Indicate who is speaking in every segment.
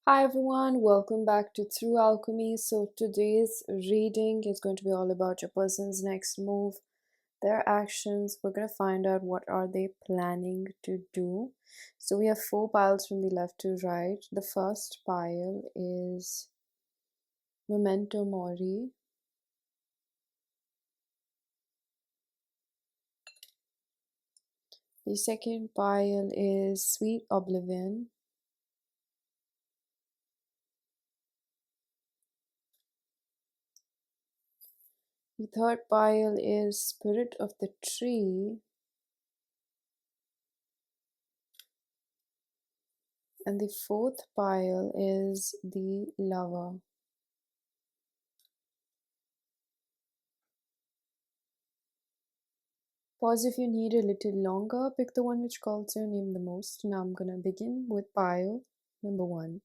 Speaker 1: Hi everyone, welcome back to Through Alchemy. So today's reading is going to be all about your person's next move, their actions. We're going to find out what are they planning to do. So we have four piles from the left to right. The first pile is Memento Mori. The second pile is Sweet Oblivion. The third pile is Spirit of the Tree. And the fourth pile is the Lover. Pause if you need a little longer. Pick the one which calls your name the most. Now I'm gonna begin with pile number 1.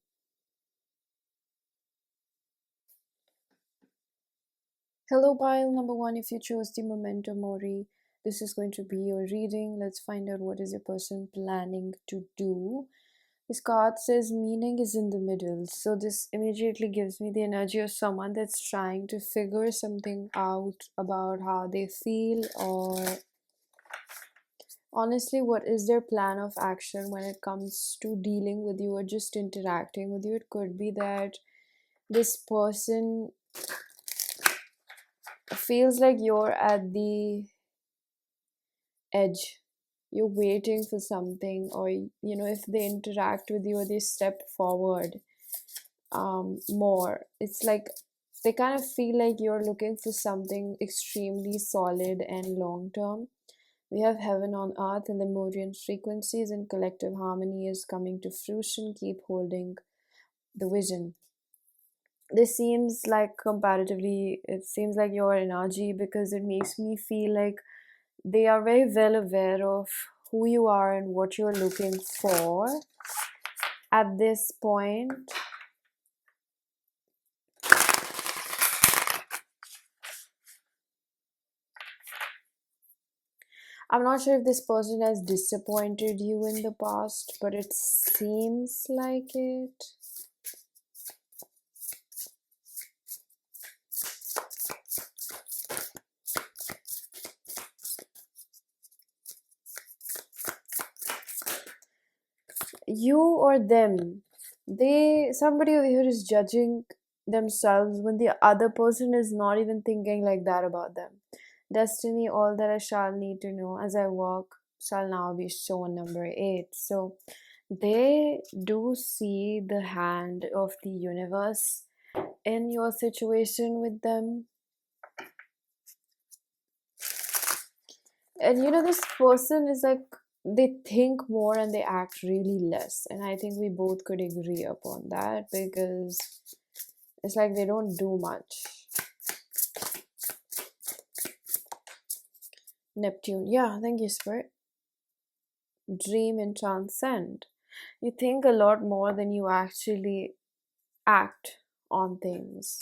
Speaker 1: Hello, pile number 1. If you chose the Momento Mori, this is going to be your reading. Let's find out what is your person planning to do. This card says meaning is in the middle. So this immediately gives me the energy of someone that's trying to figure something out about how they feel, or honestly, what is their plan of action when it comes to dealing with you or just interacting with you. It could be that this person feels like you're at the edge, you're waiting for something, or if they interact with you or they step forward more, it's like they kind of feel like you're looking for something extremely solid and long term. We have heaven on earth, and the Morian frequencies and collective harmony is coming to fruition. Keep holding the vision. This seems like, comparatively, it seems like your energy, because it makes me feel like they are very well aware of who you are and what you're looking for at this point. I'm not sure if this person has disappointed you in the past, but it seems like it. You or them, somebody over here is judging themselves when the other person is not even thinking like that about them. Destiny, all that I shall need to know as I walk shall now be shown, number 8. So they do see the hand of the universe in your situation with them. And this person is like, they think more and they act really less, and I think we both could agree upon that, because it's like they don't do much. Neptune, yeah, thank you, Spirit. Dream and transcend. You think a lot more than you actually act on things.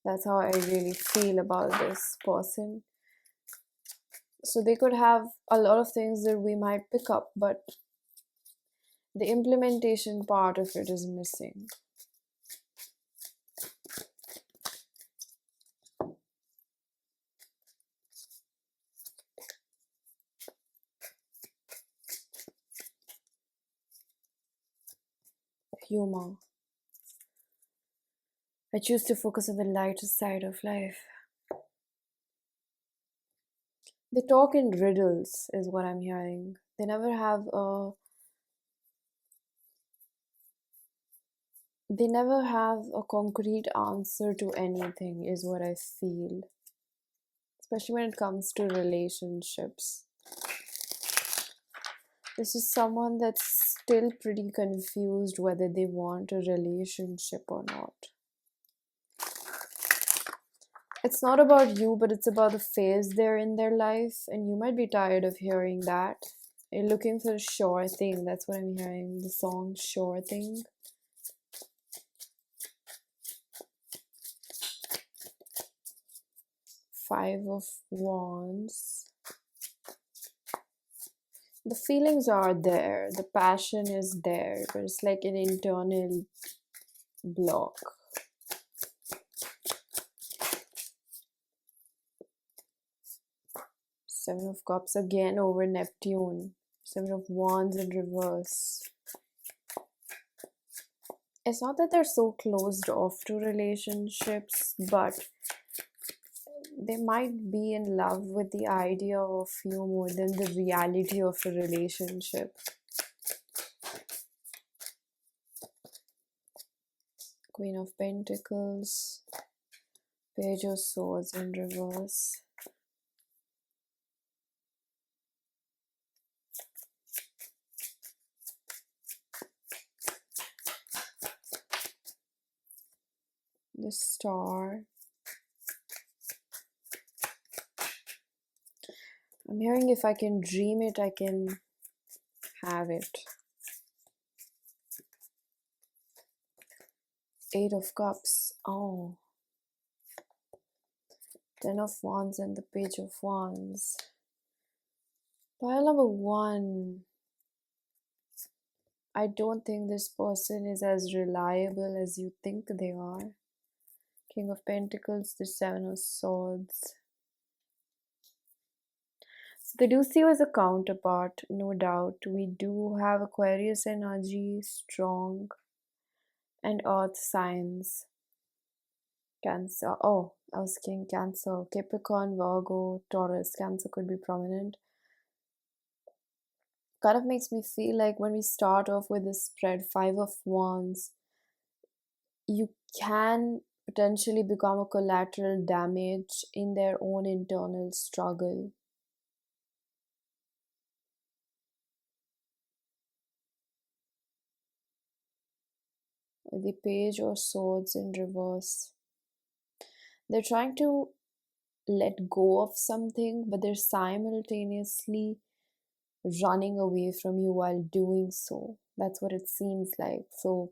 Speaker 1: That's how I really feel about this person. So they could have a lot of things that we might pick up, but the implementation part of it is missing. Humor. I choose to focus on the lighter side of life. They talk in riddles, is what I'm hearing. They never have a concrete answer to anything, is what I feel. Especially when it comes to relationships. This is someone that's still pretty confused whether they want a relationship or not. It's not about you, but it's about the phase they're in their life, and you might be tired of hearing that. You're looking for a sure thing. That's what I'm hearing. The song Sure Thing. Five of Wands. The feelings are there, the passion is there, but it's like an internal block. Seven of Cups again over Neptune. Seven of Wands in reverse. It's not that they're so closed off to relationships, but they might be in love with the idea of you more than the reality of a relationship. Queen of Pentacles, Page of Swords in reverse. The Star. I'm hearing if I can dream it, I can have it. Eight of Cups. Oh. Ten of Wands and the Page of Wands. Pile number one. I don't think this person is as reliable as you think they are. King of Pentacles, the Seven of Swords. So they do see you as a counterpart, no doubt. We do have Aquarius energy, strong, and Earth signs. Cancer. Oh, I was saying Cancer. Capricorn, Virgo, Taurus. Cancer could be prominent. Kind of makes me feel like when we start off with this spread, Five of Wands, you can potentially become a collateral damage in their own internal struggle. The Page of Swords in reverse. They're trying to let go of something, but they're simultaneously running away from you while doing so. That's what it seems like. So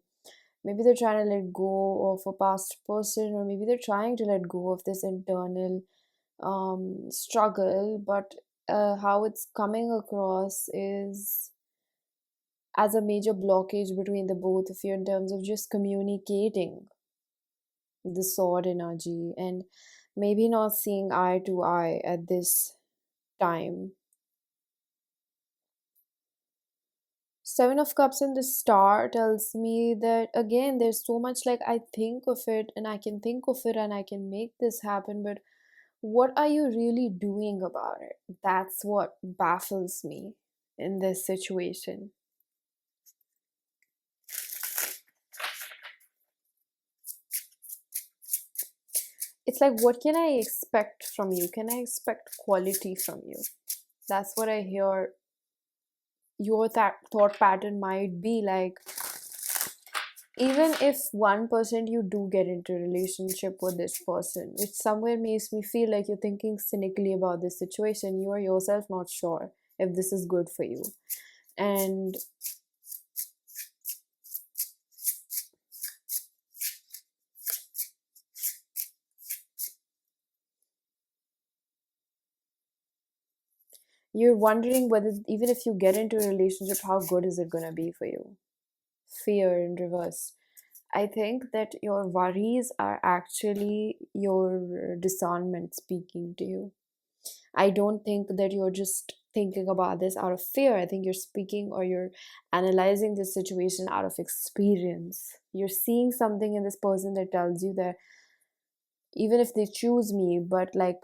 Speaker 1: maybe they're trying to let go of a past person, or maybe they're trying to let go of this internal struggle, but how it's coming across is as a major blockage between the both of you in terms of just communicating the sword energy and maybe not seeing eye to eye at this time. Seven of Cups in the Star tells me that again there's so much like I think of it and I can think of it and I can make this happen, but what are you really doing about it? That's what baffles me in this situation. It's like, what can I expect from you? Can I expect quality from you? That's what I hear. Your thought pattern might be like, even if 1% you do get into a relationship with this person, which somewhere makes me feel like you're thinking cynically about this situation, you are yourself not sure if this is good for you. And you're wondering whether even if you get into a relationship, how good is it going to be for you? Fear in reverse. I think that your worries are actually your discernment speaking to you. I don't think that you're just thinking about this out of fear. I think you're speaking or you're analyzing this situation out of experience. You're seeing something in this person that tells you that even if they choose me, but like,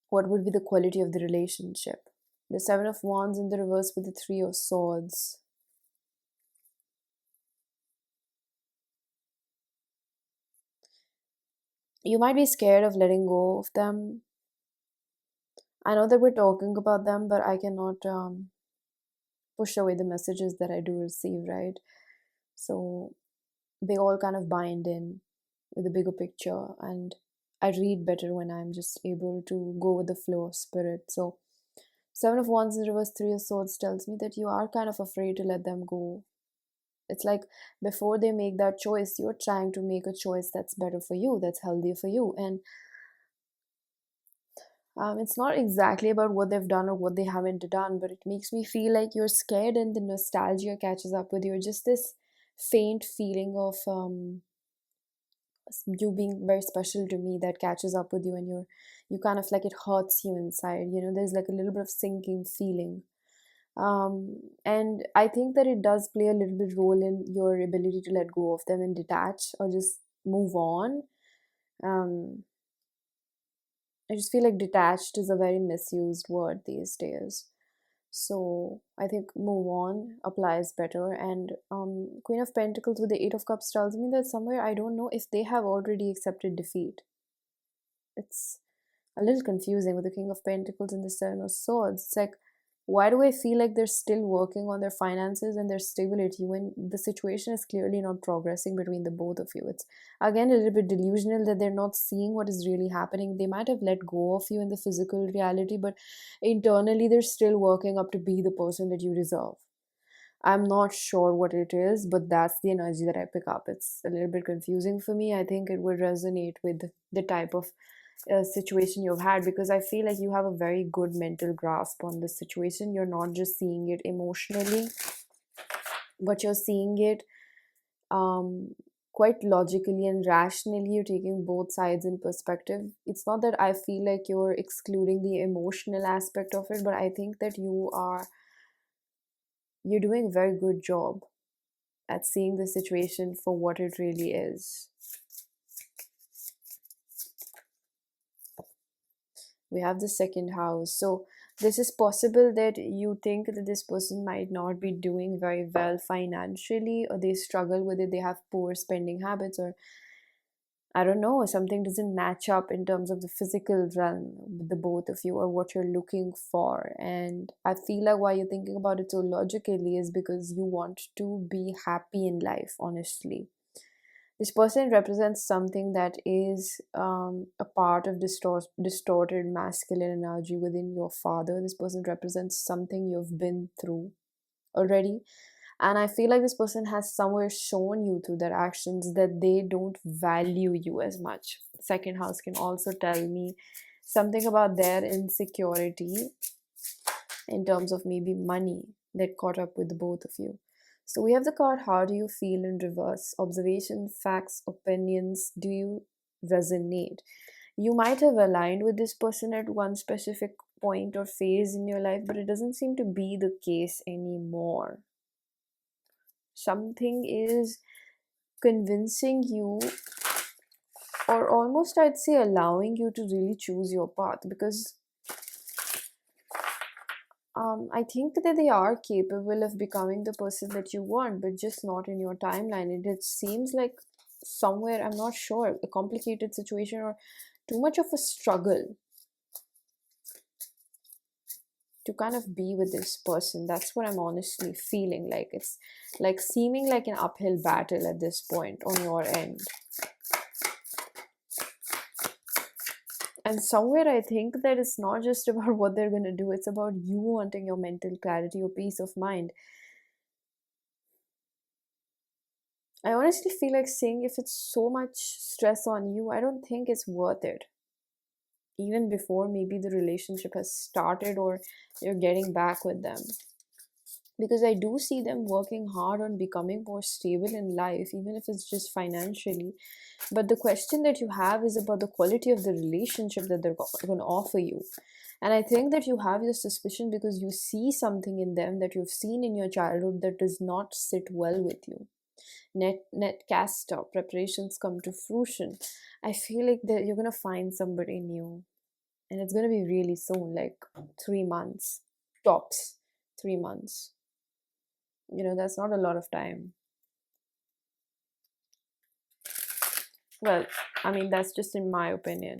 Speaker 1: what would be the quality of the relationship? The Seven of Wands in the reverse with the Three of Swords. You might be scared of letting go of them. I know that we're talking about them, but I cannot push away the messages that I do receive, right? So they all kind of bind in with the bigger picture, and I read better when I'm just able to go with the flow of spirit. So Seven of Wands in reverse, Three of Swords tells me that you are kind of afraid to let them go. It's like before they make that choice, you're trying to make a choice that's better for you, that's healthier for you. And it's not exactly about what they've done or what they haven't done, but it makes me feel like you're scared and the nostalgia catches up with you. Just this faint feeling of you being very special to me that catches up with you, and you kind of like, it hurts you inside, there's like a little bit of sinking feeling. And I think that it does play a little bit role in your ability to let go of them and detach or just move on. um I just feel like detached is a very misused word these days. So I think move on applies better. And Queen of Pentacles with the Eight of Cups tells me that somewhere, I don't know if they have already accepted defeat. It's a little confusing with the King of Pentacles and the Seven of Swords. It's like, why do I feel like they're still working on their finances and their stability when the situation is clearly not progressing between the both of you? It's again a little bit delusional that they're not seeing what is really happening. They might have let go of you in the physical reality, but internally they're still working up to be the person that you deserve. I'm not sure what it is, but that's the energy that I pick up. It's a little bit confusing for me. I think it would resonate with the type of situation you've had, because I feel like you have a very good mental grasp on the situation. You're not just seeing it emotionally, but you're seeing it um, quite logically and rationally. You're taking both sides in perspective. It's not that I feel like you're excluding the emotional aspect of it, but I think that you're doing a very good job at seeing the situation for what it really is. We have the second house. So this is possible that you think that this person might not be doing very well financially, or they struggle with it, they have poor spending habits, or I don't know, something doesn't match up in terms of the physical realm with the both of you or what you're looking for. And I feel like why you're thinking about it so logically is because you want to be happy in life, honestly. This person represents something that is a part of distorted masculine energy within your father. This person represents something you've been through already. And I feel like this person has somewhere shown you through their actions that they don't value you as much. Second house can also tell me something about their insecurity in terms of maybe money that caught up with the both of you. So we have the card, how do you feel, in reverse. Observation, facts, opinions. Do you resonate? You might have aligned with this person at one specific point or phase in your life, but it doesn't seem to be the case anymore. Something is convincing you, or almost I'd say allowing you to really choose your path, because I think that they are capable of becoming the person that you want, but just not in your timeline. It seems like somewhere, I'm not sure, a complicated situation or too much of a struggle to kind of be with this person. That's what I'm honestly feeling like. It's like seeming like an uphill battle at this point on your end. And somewhere I think that it's not just about what they're going to do, it's about you wanting your mental clarity, your peace of mind. I honestly feel like saying if it's so much stress on you, I don't think it's worth it. Even before maybe the relationship has started or you're getting back with them. Because I do see them working hard on becoming more stable in life, even if it's just financially. But the question that you have is about the quality of the relationship that they're going to offer you. And I think that you have your suspicion because you see something in them that you've seen in your childhood that does not sit well with you. Net cast up, preparations come to fruition. I feel like that you're going to find somebody new. And it's going to be really soon, like 3 months. Tops 3 months. That's not a lot of time. Well, I mean, that's just in my opinion.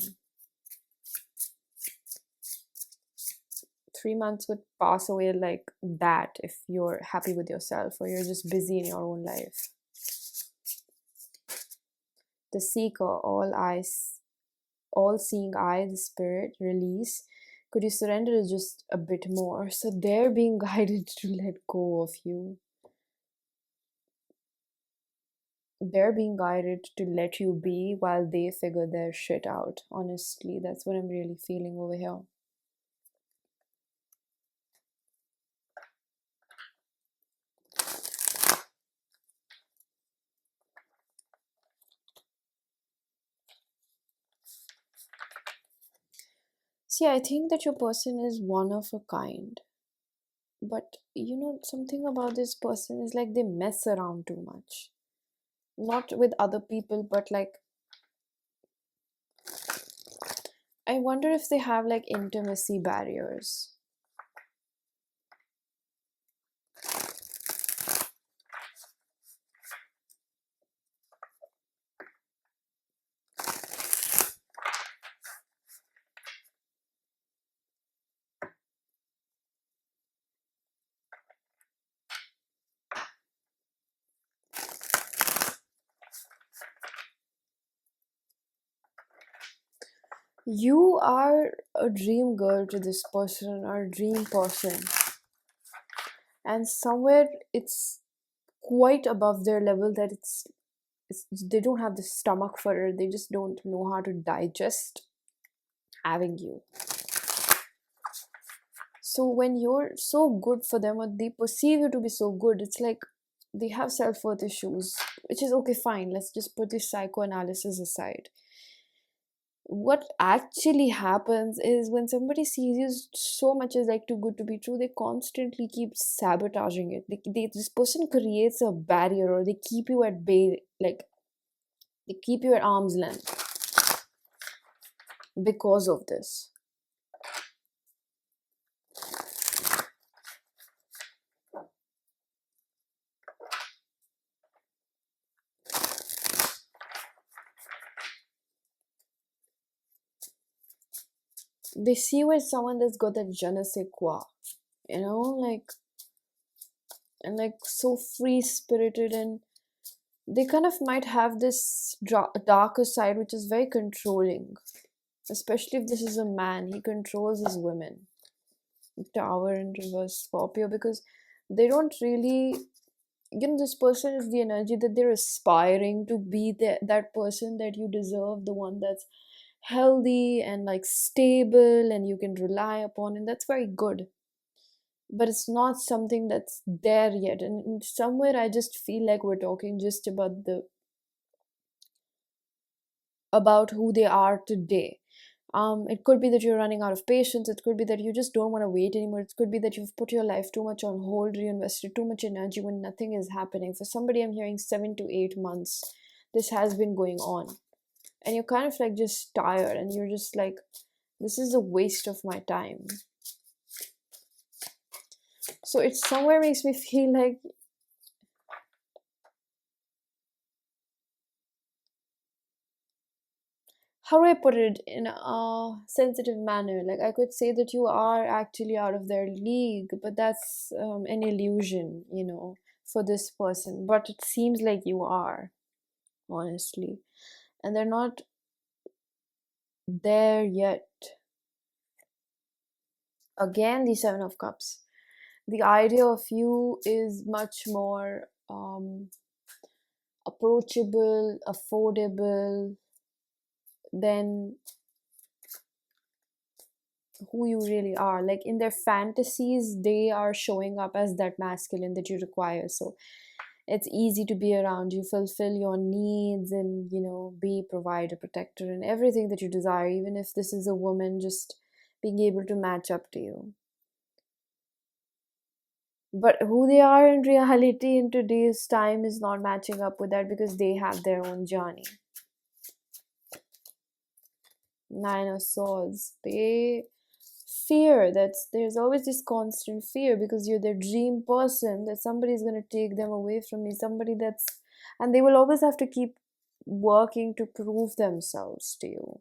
Speaker 1: 3 months would pass away like that if you're happy with yourself or you're just busy in your own life. The seeker, all seeing eye, the spirit, release. Could you surrender just a bit more? So they're being guided to let go of you. They're being guided to let you be while they figure their shit out. Honestly, that's what I'm really feeling over here. See, I think that your person is one of a kind. But something about this person is like they mess around too much. Not with other people, but like, I wonder if they have like intimacy barriers. You are a dream girl to this person or a dream person, and somewhere it's quite above their level that it's they don't have the stomach for it. They just don't know how to digest having you. So when you're so good for them or they perceive you to be so good, it's like they have self-worth issues, which is okay, fine. Let's just put this psychoanalysis aside. What actually happens is when somebody sees you so much as like too good to be true, they constantly keep sabotaging it. This person creates a barrier, or they keep you at bay, like they keep you at arm's length because of this. They see you as someone that's got that je ne sais quoi, like, and like so free spirited, and they kind of might have this darker side which is very controlling, especially if this is a man. He controls his women. Tower in reverse Scorpio, because they don't really, this person is the energy that they're aspiring to be, that person that you deserve, the one that's healthy and like stable and you can rely upon, and that's very good. But it's not something that's there yet, and somewhere I just feel like we're talking just about who they are today. It could be that you're running out of patience. It could be that you just don't want to wait anymore. It could be that you've put your life too much on hold, reinvested too much energy when nothing is happening. For somebody, I'm hearing 7 to 8 months this has been going on, and you're kind of like just tired, and you're just like, this is a waste of my time. So it somewhere makes me feel like, how do I put it in a sensitive manner? Like, I could say that you are actually out of their league, but that's an illusion, for this person. But it seems like you are, honestly. And they're not there yet. Again, the Seven of Cups. The idea of you is much more approachable, affordable than who you really are. Like in their fantasies, they are showing up as that masculine that you require. So it's easy to be around you, fulfill your needs, and be provider, protector, and everything that you desire, even if this is a woman, just being able to match up to you. But who they are in reality in today's time is not matching up with that, because they have their own journey. Nine of Swords. They fear that there's always this constant fear, because you're their dream person, that somebody's going to take them away from me, somebody that's, and they will always have to keep working to prove themselves to you.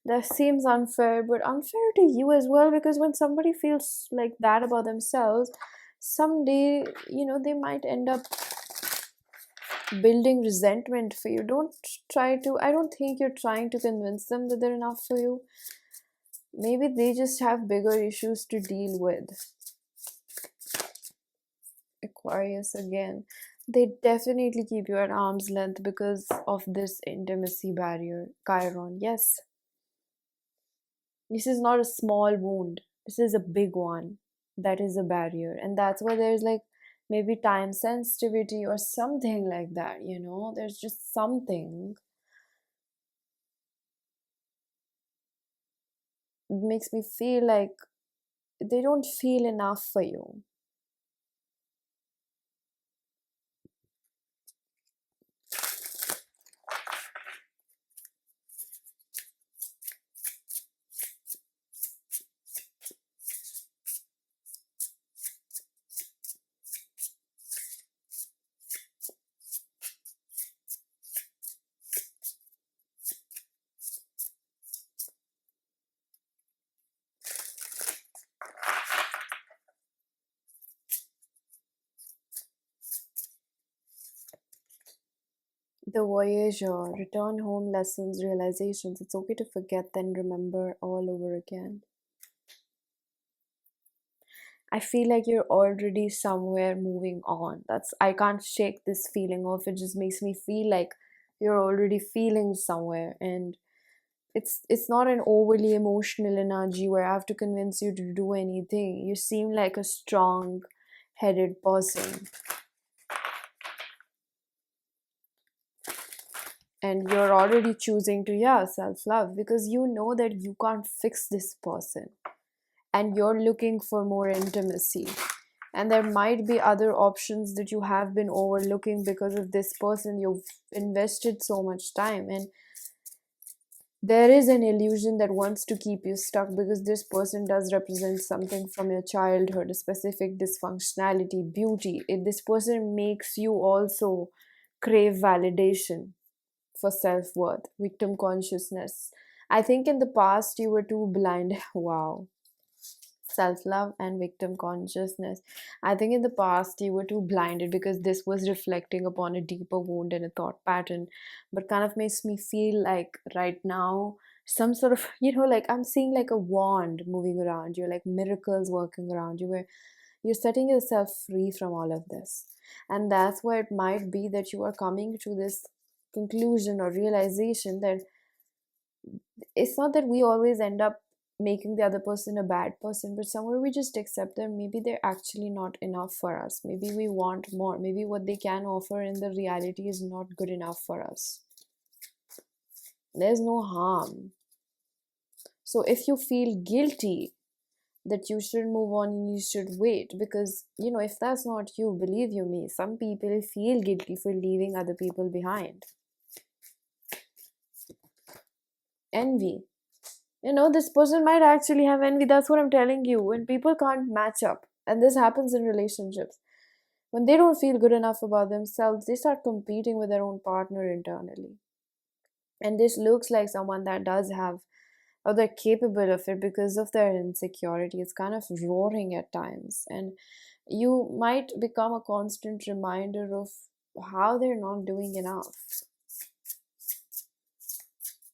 Speaker 1: That seems unfair, but unfair to you as well, because when somebody feels like that about themselves, someday they might end up building resentment for you. Don't try to, I don't think you're trying to convince them that they're enough for you. Maybe they just have bigger issues to deal with. Aquarius again. They definitely keep you at arm's length because of this intimacy barrier. Chiron, yes. This is not a small wound. This is a big one. That is a barrier. And that's why there's like maybe time sensitivity or something like that. There's just something. It makes me feel like they don't feel enough for you. The Voyager, return home lessons, realizations. It's okay to forget, then remember all over again. I feel like you're already somewhere moving on. I can't shake this feeling off. It just makes me feel like you're already feeling somewhere, and it's not an overly emotional energy where I have to convince you to do anything. You seem like a strong headed person, and you're already choosing to, yeah, self love, because you know that you can't fix this person, and you're looking for more intimacy. And there might be other options that you have been overlooking because of this person. You've invested so much time, and there is an illusion that wants to keep you stuck because this person does represent something from your childhood, a specific dysfunctionality, beauty. This person makes you also crave validation for self-worth, victim consciousness. I think in the past you were too blind. Wow. Self-love and victim consciousness. I think in the past you were too blinded because this was reflecting upon a deeper wound and a thought pattern. But kind of makes me feel like right now some sort of, like I'm seeing like a wand moving around you, like miracles working around you, where you're setting yourself free from all of this. And that's why it might be that you are coming to this conclusion or realization that it's not that we always end up making the other person a bad person, but somewhere we just accept them. Maybe they're actually not enough for us. Maybe we want more. Maybe what they can offer in the reality is not good enough for us. There's no harm. So if you feel guilty that you should move on and you should wait, because if that's not you, believe you me, some people feel guilty for leaving other people behind. Envy. This person might actually have envy. That's what I'm telling you. When people can't match up, and this happens in relationships, when they don't feel good enough about themselves, they start competing with their own partner internally. And this looks like someone that does have, or they're capable of it because of their insecurity. It's kind of roaring at times. And you might become a constant reminder of how they're not doing enough.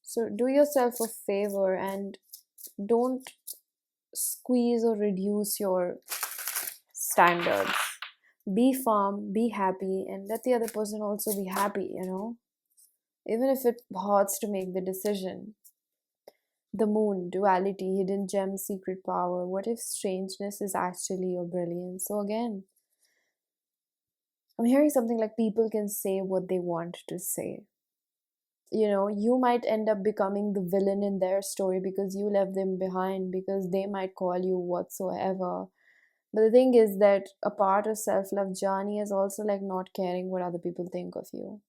Speaker 1: So do yourself a favor and don't squeeze or reduce your standards. Be firm, be happy, and let the other person also be happy, even if it hurts to make the decision. The moon, duality, hidden gem, secret power. What if strangeness is actually your brilliance? So, again, I'm hearing something like people can say what they want to say. You might end up becoming the villain in their story because you left them behind, because they might call you whatsoever. But the thing is that a part of self-love journey is also like not caring what other people think of you.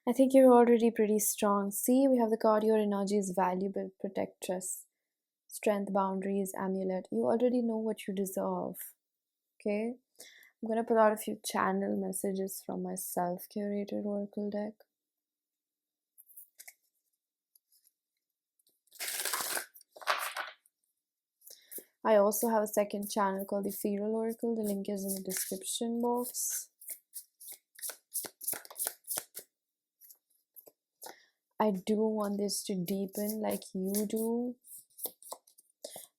Speaker 1: I think you're already pretty strong. See, we have the card, your energy is valuable, protectress, strength, boundaries, amulet. You already know what you deserve. Okay? I'm gonna pull out a few channel messages from my self-curated oracle deck. I also have a second channel called the Feral Oracle. The link is in the description box. I do want this to deepen like you do.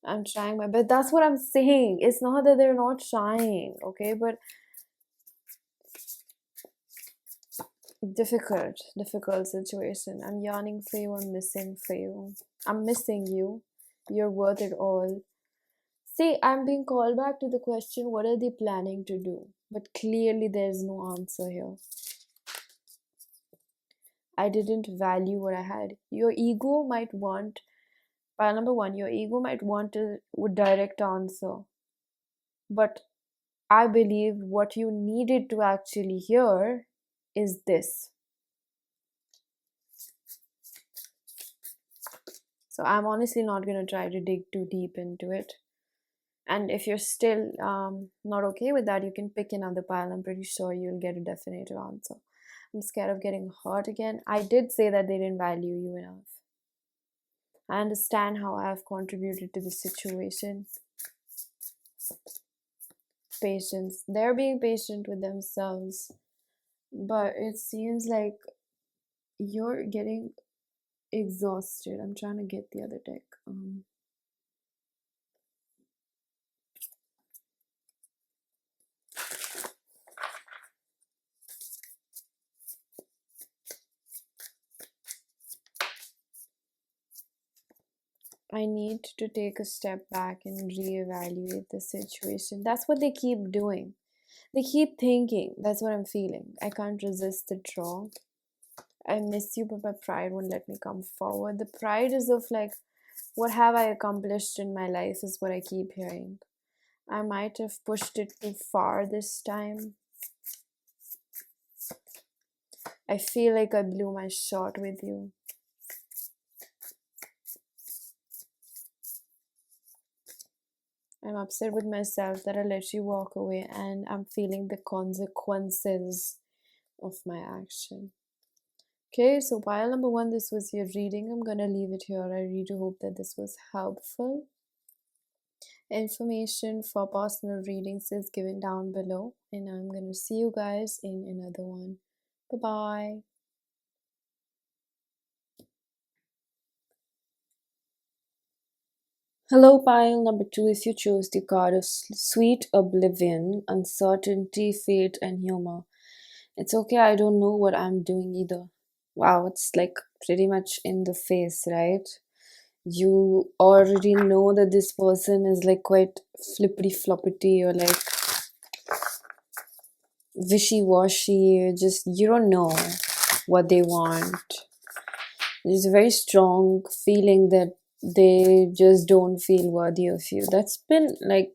Speaker 1: I'm trying my best. That's what I'm saying. It's not that they're not trying, okay? But difficult situation. I'm yearning for you. I'm missing for you. I'm missing you. You're worth it all. See, I'm being called back to the question, what are they planning to do? But clearly there's no answer here. I didn't value what I had. Your ego might want, number one, your ego might want a direct answer. But I believe what you needed to actually hear is this. So I'm honestly not going to try to dig too deep into it. And if you're still not okay with that, you can pick another pile. I'm pretty sure you'll get a definitive answer. I'm scared of getting hurt again. I did say that they didn't value you enough. I understand how I have contributed to the situation. Patience. They're being patient with themselves. But it seems like you're getting exhausted. I'm trying to get the other deck. I need to take a step back and reevaluate the situation. That's what they keep doing. They keep thinking. That's what I'm feeling. I can't resist the draw. I miss you, but my pride won't let me come forward. The pride is of like, what have I accomplished in my life is what I keep hearing. I might have pushed it too far this time. I feel like I blew my shot with you. I'm upset with myself that I let you walk away, and I'm feeling the consequences of my action. Okay, so pile number one, this was your reading. I'm gonna leave it here. I really hope that this was helpful. Information for personal readings is given down below, and I'm gonna see you guys in another one. Bye bye. Hello, pile number two. If you chose the card of Sweet Oblivion, Uncertainty, Fate, and Humor. It's okay, I don't know what I'm doing either. Wow, it's like pretty much in the face, right? You already know that this person is like quite flippity floppity or like wishy washy, just you don't know what they want. There's a very strong feeling that they just don't feel worthy of you. That's been like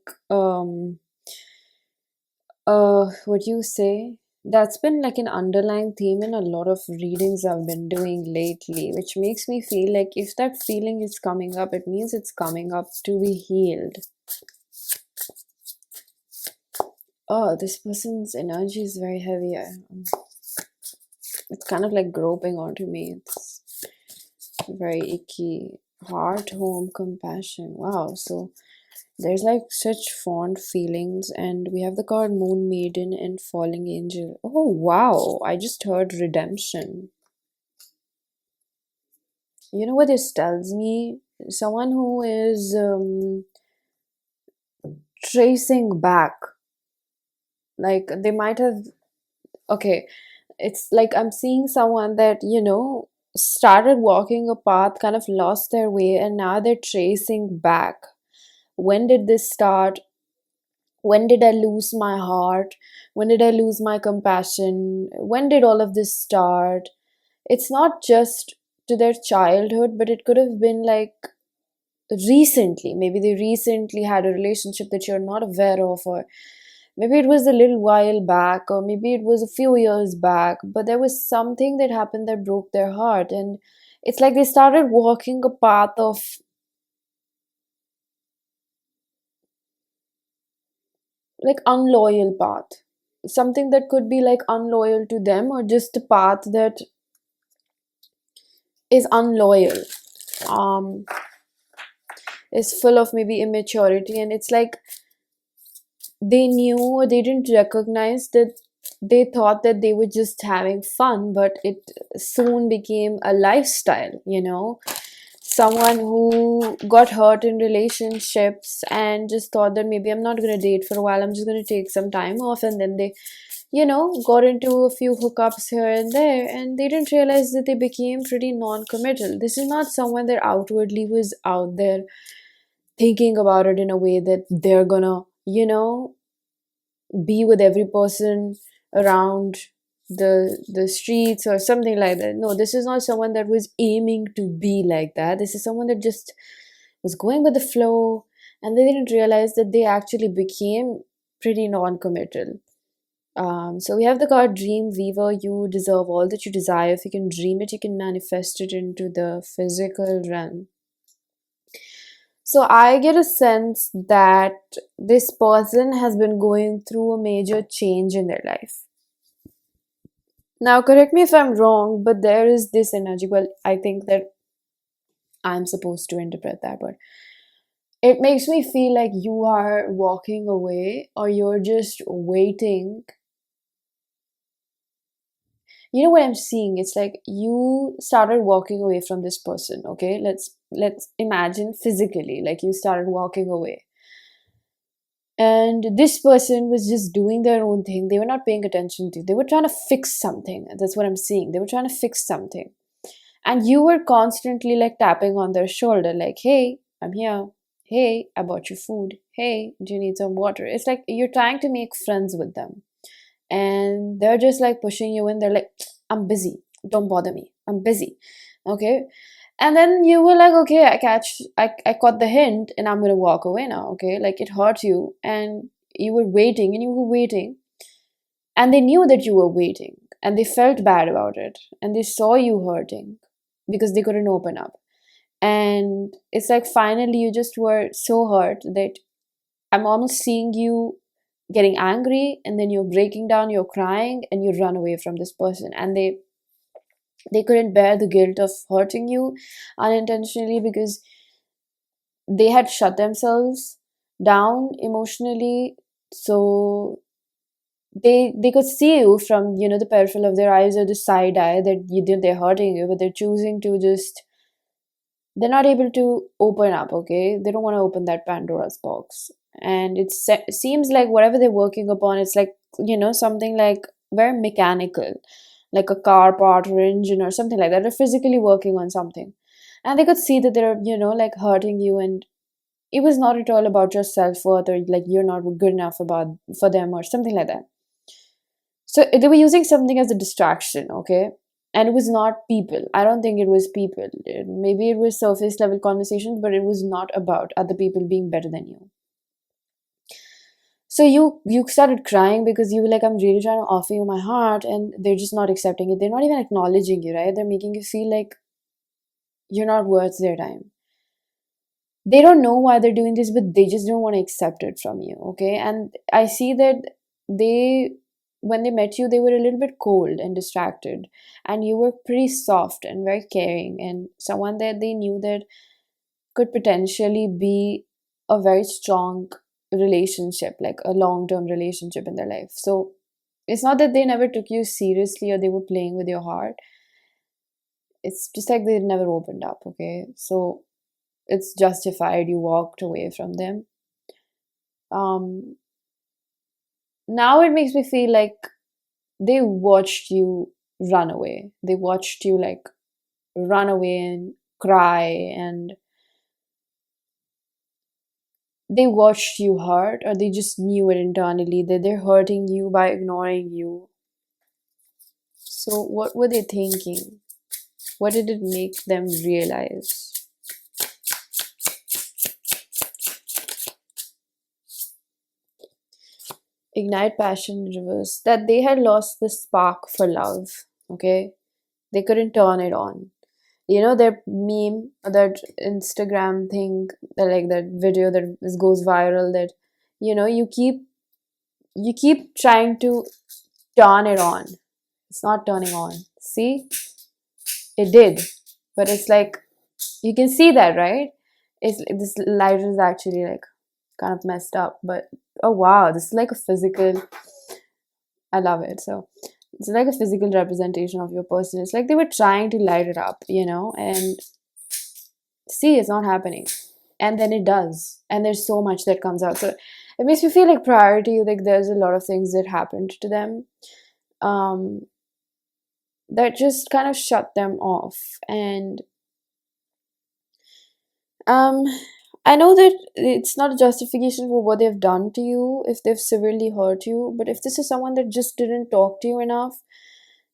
Speaker 1: what you say, that's been like an underlying theme in a lot of readings I've been doing lately, which makes me feel like if that feeling is coming up, it means it's coming up to be healed. Oh, this person's energy is very heavy. It's kind of like groping onto me. It's very icky. Heart, home, compassion. Wow. So there's like such fond feelings, and we have the card Moon Maiden and Falling Angel. Oh wow, I just heard redemption. You know what this tells me? Someone who is tracing back. Like they might have, okay, it's like I'm seeing someone that, started walking a path, kind of lost their way, and now they're tracing back. When did this start? When did I lose my heart? When did I lose my compassion? When did all of this start? It's not just to their childhood, but it could have been like recently. Maybe they recently had a relationship that you're not aware of, or maybe it was a little while back, or maybe it was a few years back, but there was something that happened that broke their heart. And it's like they started walking a path of like unloyal path, something that could be like unloyal to them, or just a path that is unloyal, um is full of maybe immaturity. And it's like they knew, or they didn't recognize that they thought that they were just having fun, but it soon became a lifestyle. Someone who got hurt in relationships and just thought that maybe I'm not going to date for a while, I'm just going to take some time off, and then they got into a few hookups here and there, and they didn't realize that they became pretty non-committal. This is not someone that outwardly was out there thinking about it in a way that they're gonna be with every person around the streets or something like that. No, this is not someone that was aiming to be like that. This is someone that just was going with the flow, and they didn't realize that they actually became pretty non-committal. So we have the card Dream Weaver. You deserve all that you desire. If you can dream it, you can manifest it into the physical realm. So I get a sense that this person has been going through a major change in their life. Now, correct me if I'm wrong, but there is this energy. Well, I think that I'm supposed to interpret that, but it makes me feel like you are walking away or you're just waiting. You know what I'm seeing? It's like you started walking away from this person, okay? Let's imagine physically, like you started walking away. And this person was just doing their own thing. They were not paying attention to you. They were trying to fix something. That's what I'm seeing. They were trying to fix something. And you were constantly like tapping on their shoulder, like, hey, I'm here. Hey, I bought you food. Hey, do you need some water? It's like you're trying to make friends with them. And they're just like pushing you in. They're like, I'm busy. Don't bother me. I'm busy. Okay. And then you were like, okay, I caught the hint and I'm gonna walk away now. Okay. Like it hurt you and you were waiting and you were waiting. And they knew that you were waiting and they felt bad about it. And they saw you hurting because they couldn't open up. And it's like finally you just were so hurt that I'm almost seeing you getting angry and then you're breaking down, you're crying, and you run away from this person. And they couldn't bear the guilt of hurting you unintentionally because they had shut themselves down emotionally. So they could see you from the peripheral of their eyes or the side eye that they're hurting you, but they're choosing to just they're not able to open up. Okay, they don't want to open that Pandora's box. And it seems like whatever they're working upon, it's like something like very mechanical, like a car part or engine or something like that. They're physically working on something, and they could see that they're like hurting you. And it was not at all about your self-worth or like you're not good enough about for them or something like that. So they were using something as a distraction, okay? And it was not people. I don't think it was people. Maybe it was surface level conversations, but it was not about other people being better than you. So you started crying because you were like, I'm really trying to offer you my heart, and they're just not accepting it. They're not even acknowledging you, right? They're making you feel like you're not worth their time. They don't know why they're doing this, but they just don't want to accept it from you, okay? And I see that they when they met you, they were a little bit cold and distracted, and you were pretty soft and very caring, and someone that they knew that could potentially be a very strong relationship, like a long-term relationship in their life. So it's not that they never took you seriously or they were playing with your heart. It's just like they never opened up, okay? So it's justified you walked away from them. um Now it makes me feel like they watched you run away. They watched you like run away and cry, and they watched you hurt, or they just knew it internally that they're hurting you by ignoring you. So what were they thinking? What did it make them realize? Ignite passion in reverse. That they had lost the spark for love. Okay? They couldn't turn it on. That meme, that Instagram thing, like that video that goes viral, that you keep trying to turn it on. It's not turning on. See, it did, but it's like you can see that, right? It's this light is actually like kind of messed up, but oh wow, this is like a physical. I love it. So it's like a physical representation of your person. It's like they were trying to light it up, and see, it's not happening. And then it does. And there's so much that comes out. So it makes me feel like priority, like there's a lot of things that happened to them um, that just kind of shut them off. And um, I know that it's not a justification for what they've done to you if they've severely hurt you, but if this is someone that just didn't talk to you enough,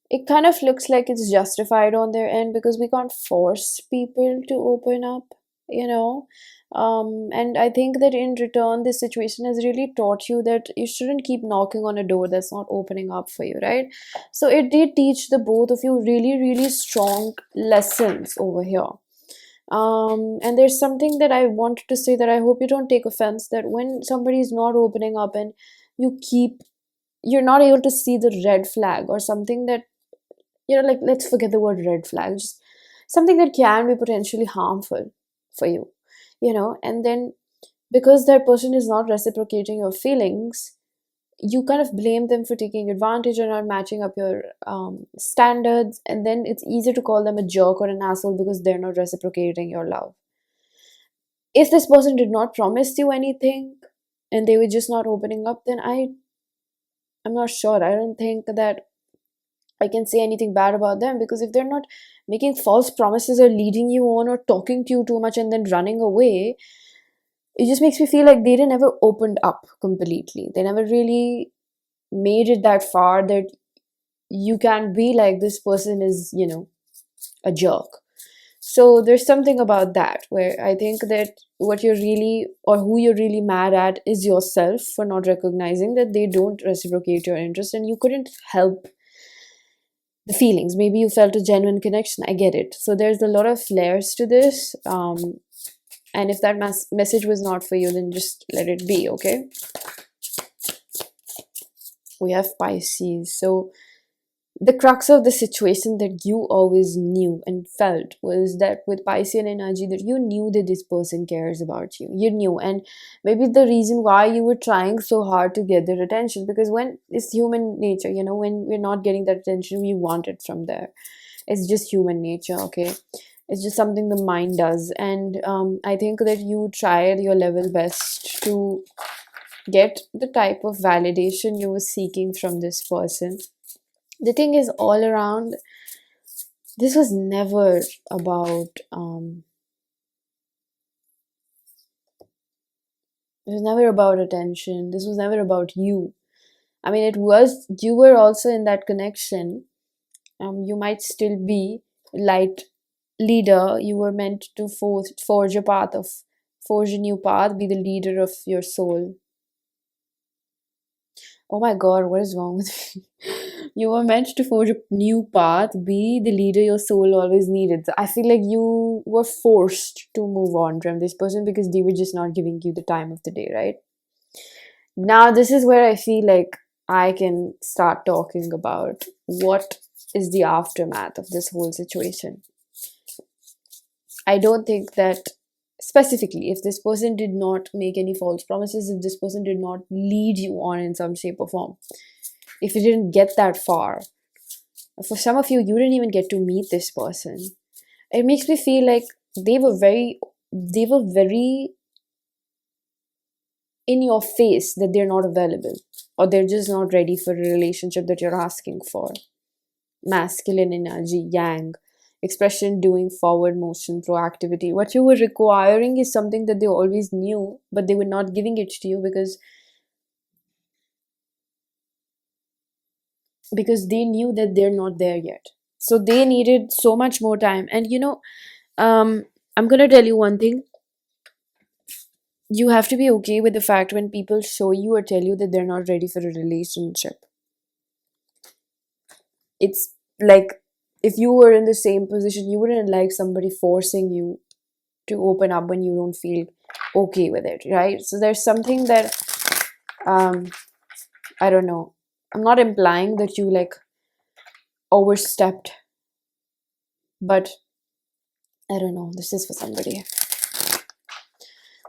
Speaker 1: it kind of looks like it's justified on their end because we can't force people to open up, you know. And I think that in return, this situation has really taught you that you shouldn't keep knocking on a door that's not opening up for you, right? So it did teach the both of you really, really strong lessons over here. And there's something that I wanted to say that I hope you don't take offense, that when somebody is not opening up and you keep, you're not able to see the red flag or something that, like, let's forget the word red flag, just something that can be potentially harmful for you, and then because that person is not reciprocating your feelings, you kind of blame them for taking advantage or not matching up your standards, and then it's easy to call them a jerk or an asshole because they're not reciprocating your love. If this person did not promise you anything and they were just not opening up, then I'm not sure. I don't think that I can say anything bad about them, because if they're not making false promises or leading you on or talking to you too much and then running away, it just makes me feel like they didn't ever opened up completely. They never really made it that far that you can be like, this person is, a jerk. So there's something about that where I think that what you're really, or who you're really mad at, is yourself for not recognizing that they don't reciprocate your interest and you couldn't help the feelings. Maybe you felt a genuine connection. I get it. So there's a lot of layers to this. And if that message was not for you, then just let it be, okay? We have Pisces. So the crux of the situation that you always knew and felt was that with Piscean energy, that you knew that this person cares about you. You knew. And maybe the reason why you were trying so hard to get their attention, because when it's human nature, when we're not getting that attention we want it from there. It's just human nature, okay? It's just something the mind does. And I think that you tried your level best to get the type of validation you were seeking from this person. The thing is, all around, this was never about it was never about attention. This was never about you. I mean, it was, you were also in that connection. You might still be light leader. You were meant to forge a path of forge a new path, be the leader of your soul. Oh my god, what is wrong with me? You were meant to forge a new path, be the leader your soul always needed. I feel like you were forced to move on from this person because they were just not giving you the time of the day, right? Now, this is where I feel like I can start talking about what is the aftermath of this whole situation. I don't think that specifically, if this person did not make any false promises, if this person did not lead you on in some shape or form, if you didn't get that far, for some of you, you didn't even get to meet this person. It makes me feel like they were very in your face that they're not available, or they're just not ready for a relationship that you're asking for. Masculine energy, yang, expression, doing, forward motion, proactivity. What you were requiring is something that they always knew, but they were not giving it to you because they knew that they're not there yet. So they needed so much more time. And I'm gonna tell you one thing. You have to be okay with the fact when people show you or tell you that they're not ready for a relationship. It's like, if you were in the same position, you wouldn't like somebody forcing you to open up when you don't feel okay with it, right? So there's something that I don't know. I'm not implying that you like overstepped, but I don't know. This is for somebody.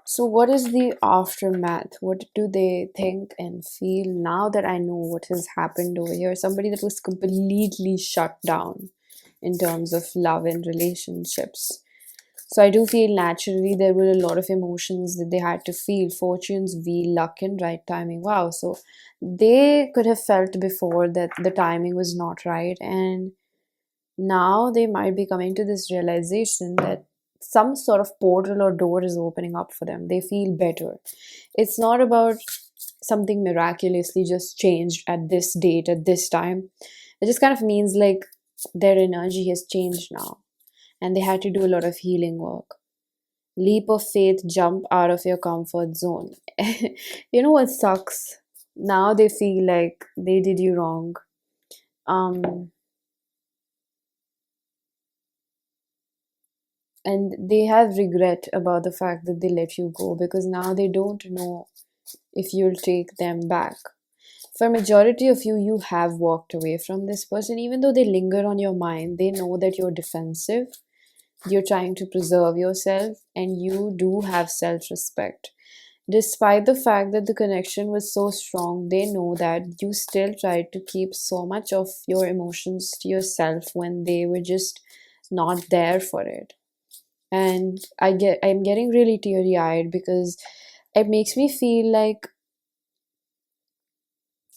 Speaker 1: So what is the aftermath? What do they think and feel now that I know what has happened over here? Somebody that was completely shut down in terms of love and relationships. So I do feel naturally there were a lot of emotions that they had to feel. Fortune's wheel, luck and right timing. Wow. So they could have felt before that the timing was not right. And now they might be coming to this realization that some sort of portal or door is opening up for them. They feel better. It's not about something miraculously just changed at this date, at this time. It just kind of means like their energy has changed now and they had to do a lot of healing work. Leap of faith, jump out of your comfort zone. You know what sucks? Now they feel like they did you wrong. Um, and they have regret about the fact that they let you go because now they don't know if you'll take them back. For majority of you, you have walked away from this person, even though they linger on your mind. They know that you're defensive, you're trying to preserve yourself, and you do have self-respect. Despite the fact that the connection was so strong, they know that you still tried to keep so much of your emotions to yourself when they were just not there for it. And I'm getting really teary-eyed because it makes me feel like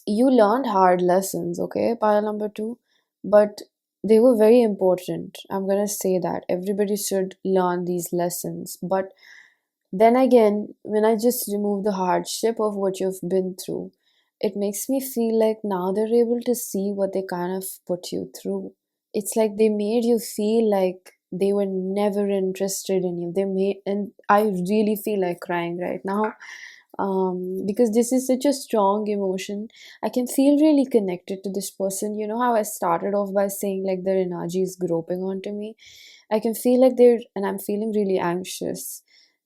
Speaker 1: you learned hard lessons, okay, pile number two, but they were very important. I'm gonna say that everybody should learn these lessons. But then again, when I just remove the hardship of what you've been through, it makes me feel like now they're able to see what they kind of put you through. It's like they made you feel like they were never interested in you. They made, and I really feel like crying right now, because this is such a strong emotion. I can feel really connected to this person. You know how I started off by saying like their energy is groping onto me? I can feel like and I'm feeling really anxious,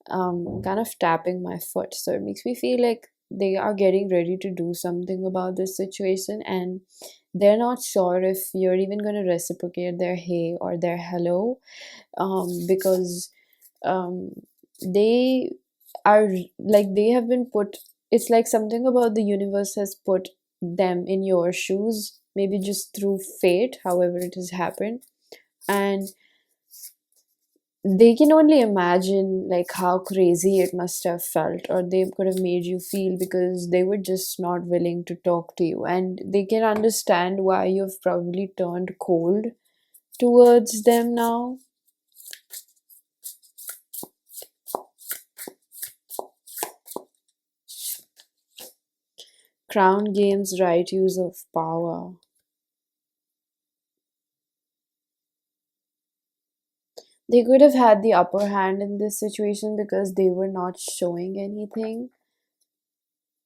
Speaker 1: kind of tapping my foot. So it makes me feel like they are getting ready to do something about this situation, and they're not sure if you're even going to reciprocate their hey or their hello, because um, they are like they have been put. It's like something about the universe has put them in your shoes, maybe just through fate, however it has happened, and they can only imagine like how crazy it must have felt or they could have made you feel because they were just not willing to talk to you, and they can understand why you've probably turned cold towards them now. Crown games right use of power. They could have had the upper hand in this situation because they were not showing anything.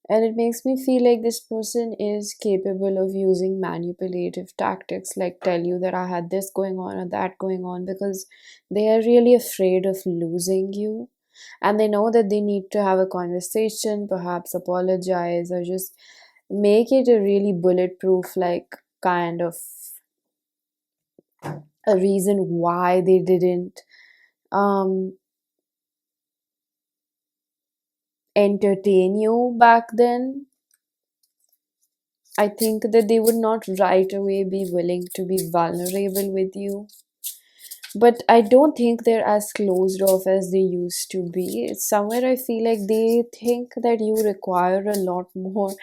Speaker 1: And it makes me feel like this person is capable of using manipulative tactics, like tell you that I had this going on or that going on, because they are really afraid of losing you. And they know that they need to have a conversation, perhaps apologize, or just make it a really bulletproof, like kind of a reason why they didn't um, entertain you back then. I think that they would not right away be willing to be vulnerable with you. But I don't think they're as closed off as they used to be. It's somewhere I feel like they think that you require a lot more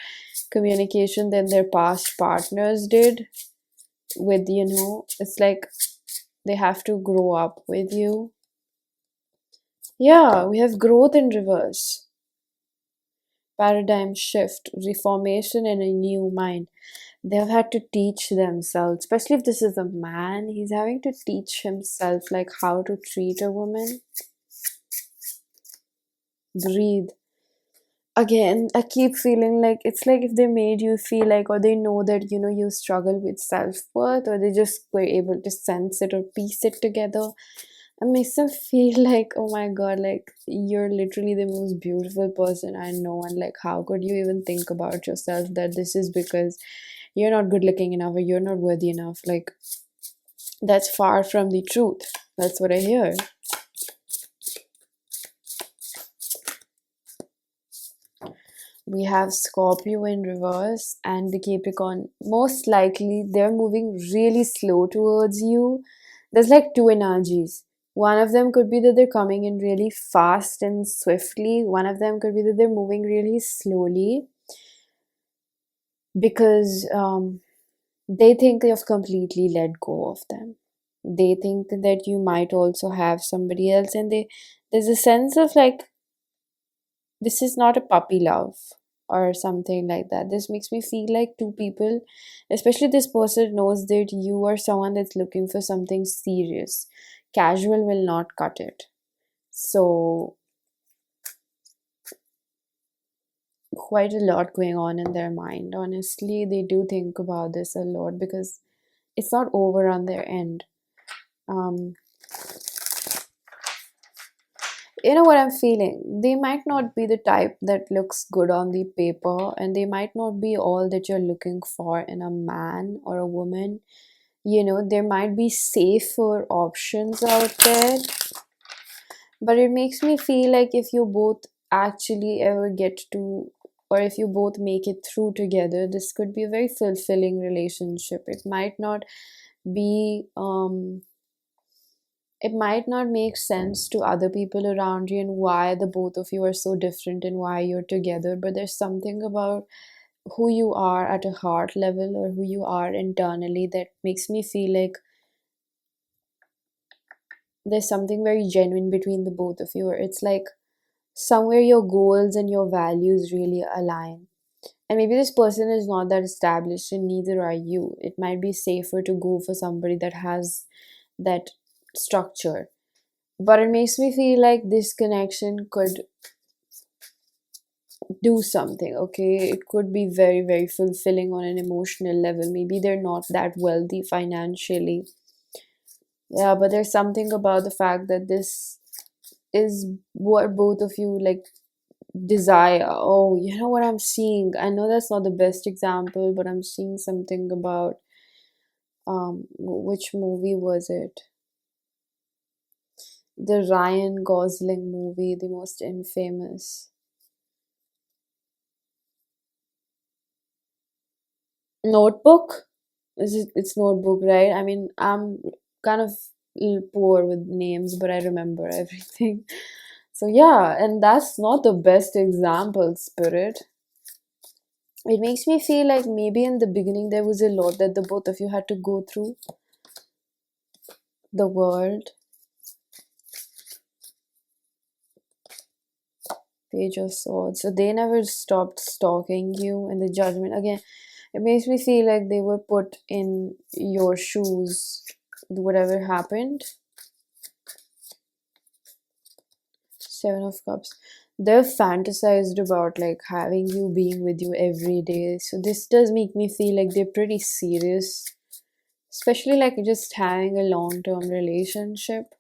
Speaker 1: communication than their past partners did. With, it's like they have to grow up with you. Yeah, we have growth in reverse, paradigm shift, reformation, and a new mind. They've had to teach themselves, especially if this is a man, he's having to teach himself like how to treat a woman. Breathe. Again, I keep feeling like it's like if they made you feel like, or they know that you struggle with self-worth, or they just were able to sense it or piece it together. It makes them feel like, oh my god, like you're literally the most beautiful person I know, and like how could you even think about yourself that this is because you're not good looking enough or you're not worthy enough? Like, that's far from the truth. That's what I hear. We have Scorpio in reverse and the Capricorn. Most likely, they're moving really slow towards you. There's like two energies. One of them could be that they're coming in really fast and swiftly. One of them could be that they're moving really slowly because they think you've completely let go of them. They think that you might also have somebody else, and there's a sense of like this is not a puppy love. or something like that. This makes me feel like two people, especially this person, knows that you are someone that's looking for something serious. Casual will not cut it. So, quite a lot going on in their mind. Honestly, they do think about this a lot because it's not over on their end. Um, you know what I'm feeling? They might not be the type that looks good on the paper, and they might not be all that you're looking for in a man or a woman. There might be safer options out there, but it makes me feel like if you both actually ever get to, or if you both make it through together, this could be a very fulfilling relationship. Be um it might not make sense to other people around you and why the both of you are so different and why you're together, but there's something about who you are at a heart level or who you are internally that makes me feel like there's something very genuine between the both of you. Or it's like somewhere your goals and your values really align. And maybe this person is not that established and neither are you. It might be safer to go for somebody that has that structure. But it makes me feel like this connection could do something, okay? It could be very, very fulfilling on an emotional level. Maybe they're not that wealthy financially. Yeah, but there's something about the fact that this is what both of you like desire. Oh, you know what I'm seeing? I know that's not the best example, but I'm seeing something about which movie was it? The Ryan Gosling movie, the most infamous. Notebook? It's Notebook, right? I mean, I'm kind of poor with names, but I remember everything. So yeah, and that's not the best example, Spirit. It makes me feel like maybe in the beginning there was a lot that the both of you had to go through. The world, Page of Swords. So they never stopped stalking you, and the Judgment. Again, it makes me feel like they were put in your shoes, whatever happened. Seven of Cups. They've fantasized about like having you being with you every day. So this does make me feel like they're pretty serious. Especially like just having a long term relationship.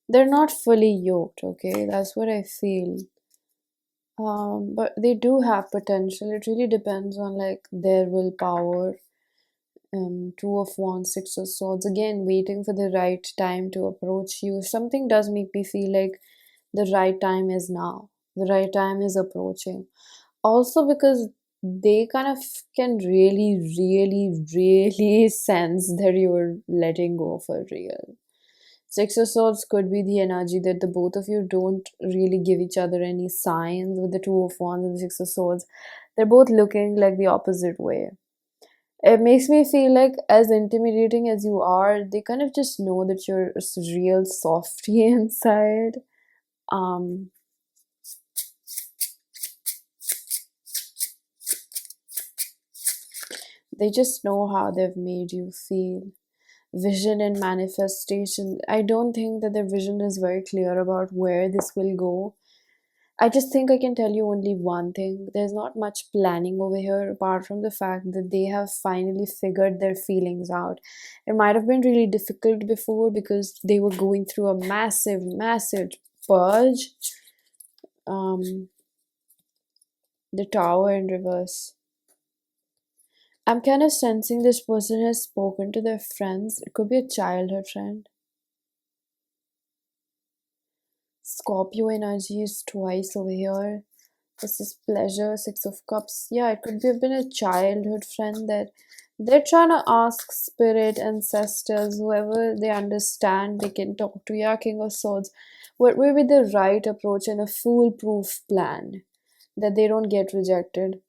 Speaker 1: They're not fully yoked, okay? That's what I feel. But they do have potential. It really depends on like their willpower. Two of Wands, Six of Swords. Again, waiting for the right time to approach you. Something does make me feel like the right time is now. The right time is approaching. Also, because they kind of can really, really, really sense that you're letting go for real. Six of Swords could be the energy that the both of you don't really give each other any signs. With the Two of Wands and the Six of Swords, they're both looking like the opposite way. It makes me feel like, as intimidating as you are, they kind of just know that you're a real softy inside. Um, they just know how they've made you feel. Vision and manifestation. I don't think that their vision is very clear about where this will go. I just think I can tell you only one thing. There's not much planning over here apart from the fact that they have finally figured their feelings out. It might have been really difficult before because they were going through a massive, massive purge. Um, the Tower in reverse. I'm kind of sensing this person has spoken to their friends. It could be a childhood friend. Scorpio energy is twice over here. This is pleasure, Six of Cups. Yeah, it could have been a childhood friend that they're trying to ask spirit, ancestors, whoever they understand they can talk to. Yeah, King of Swords. What will be the right approach and a foolproof plan that they don't get rejected?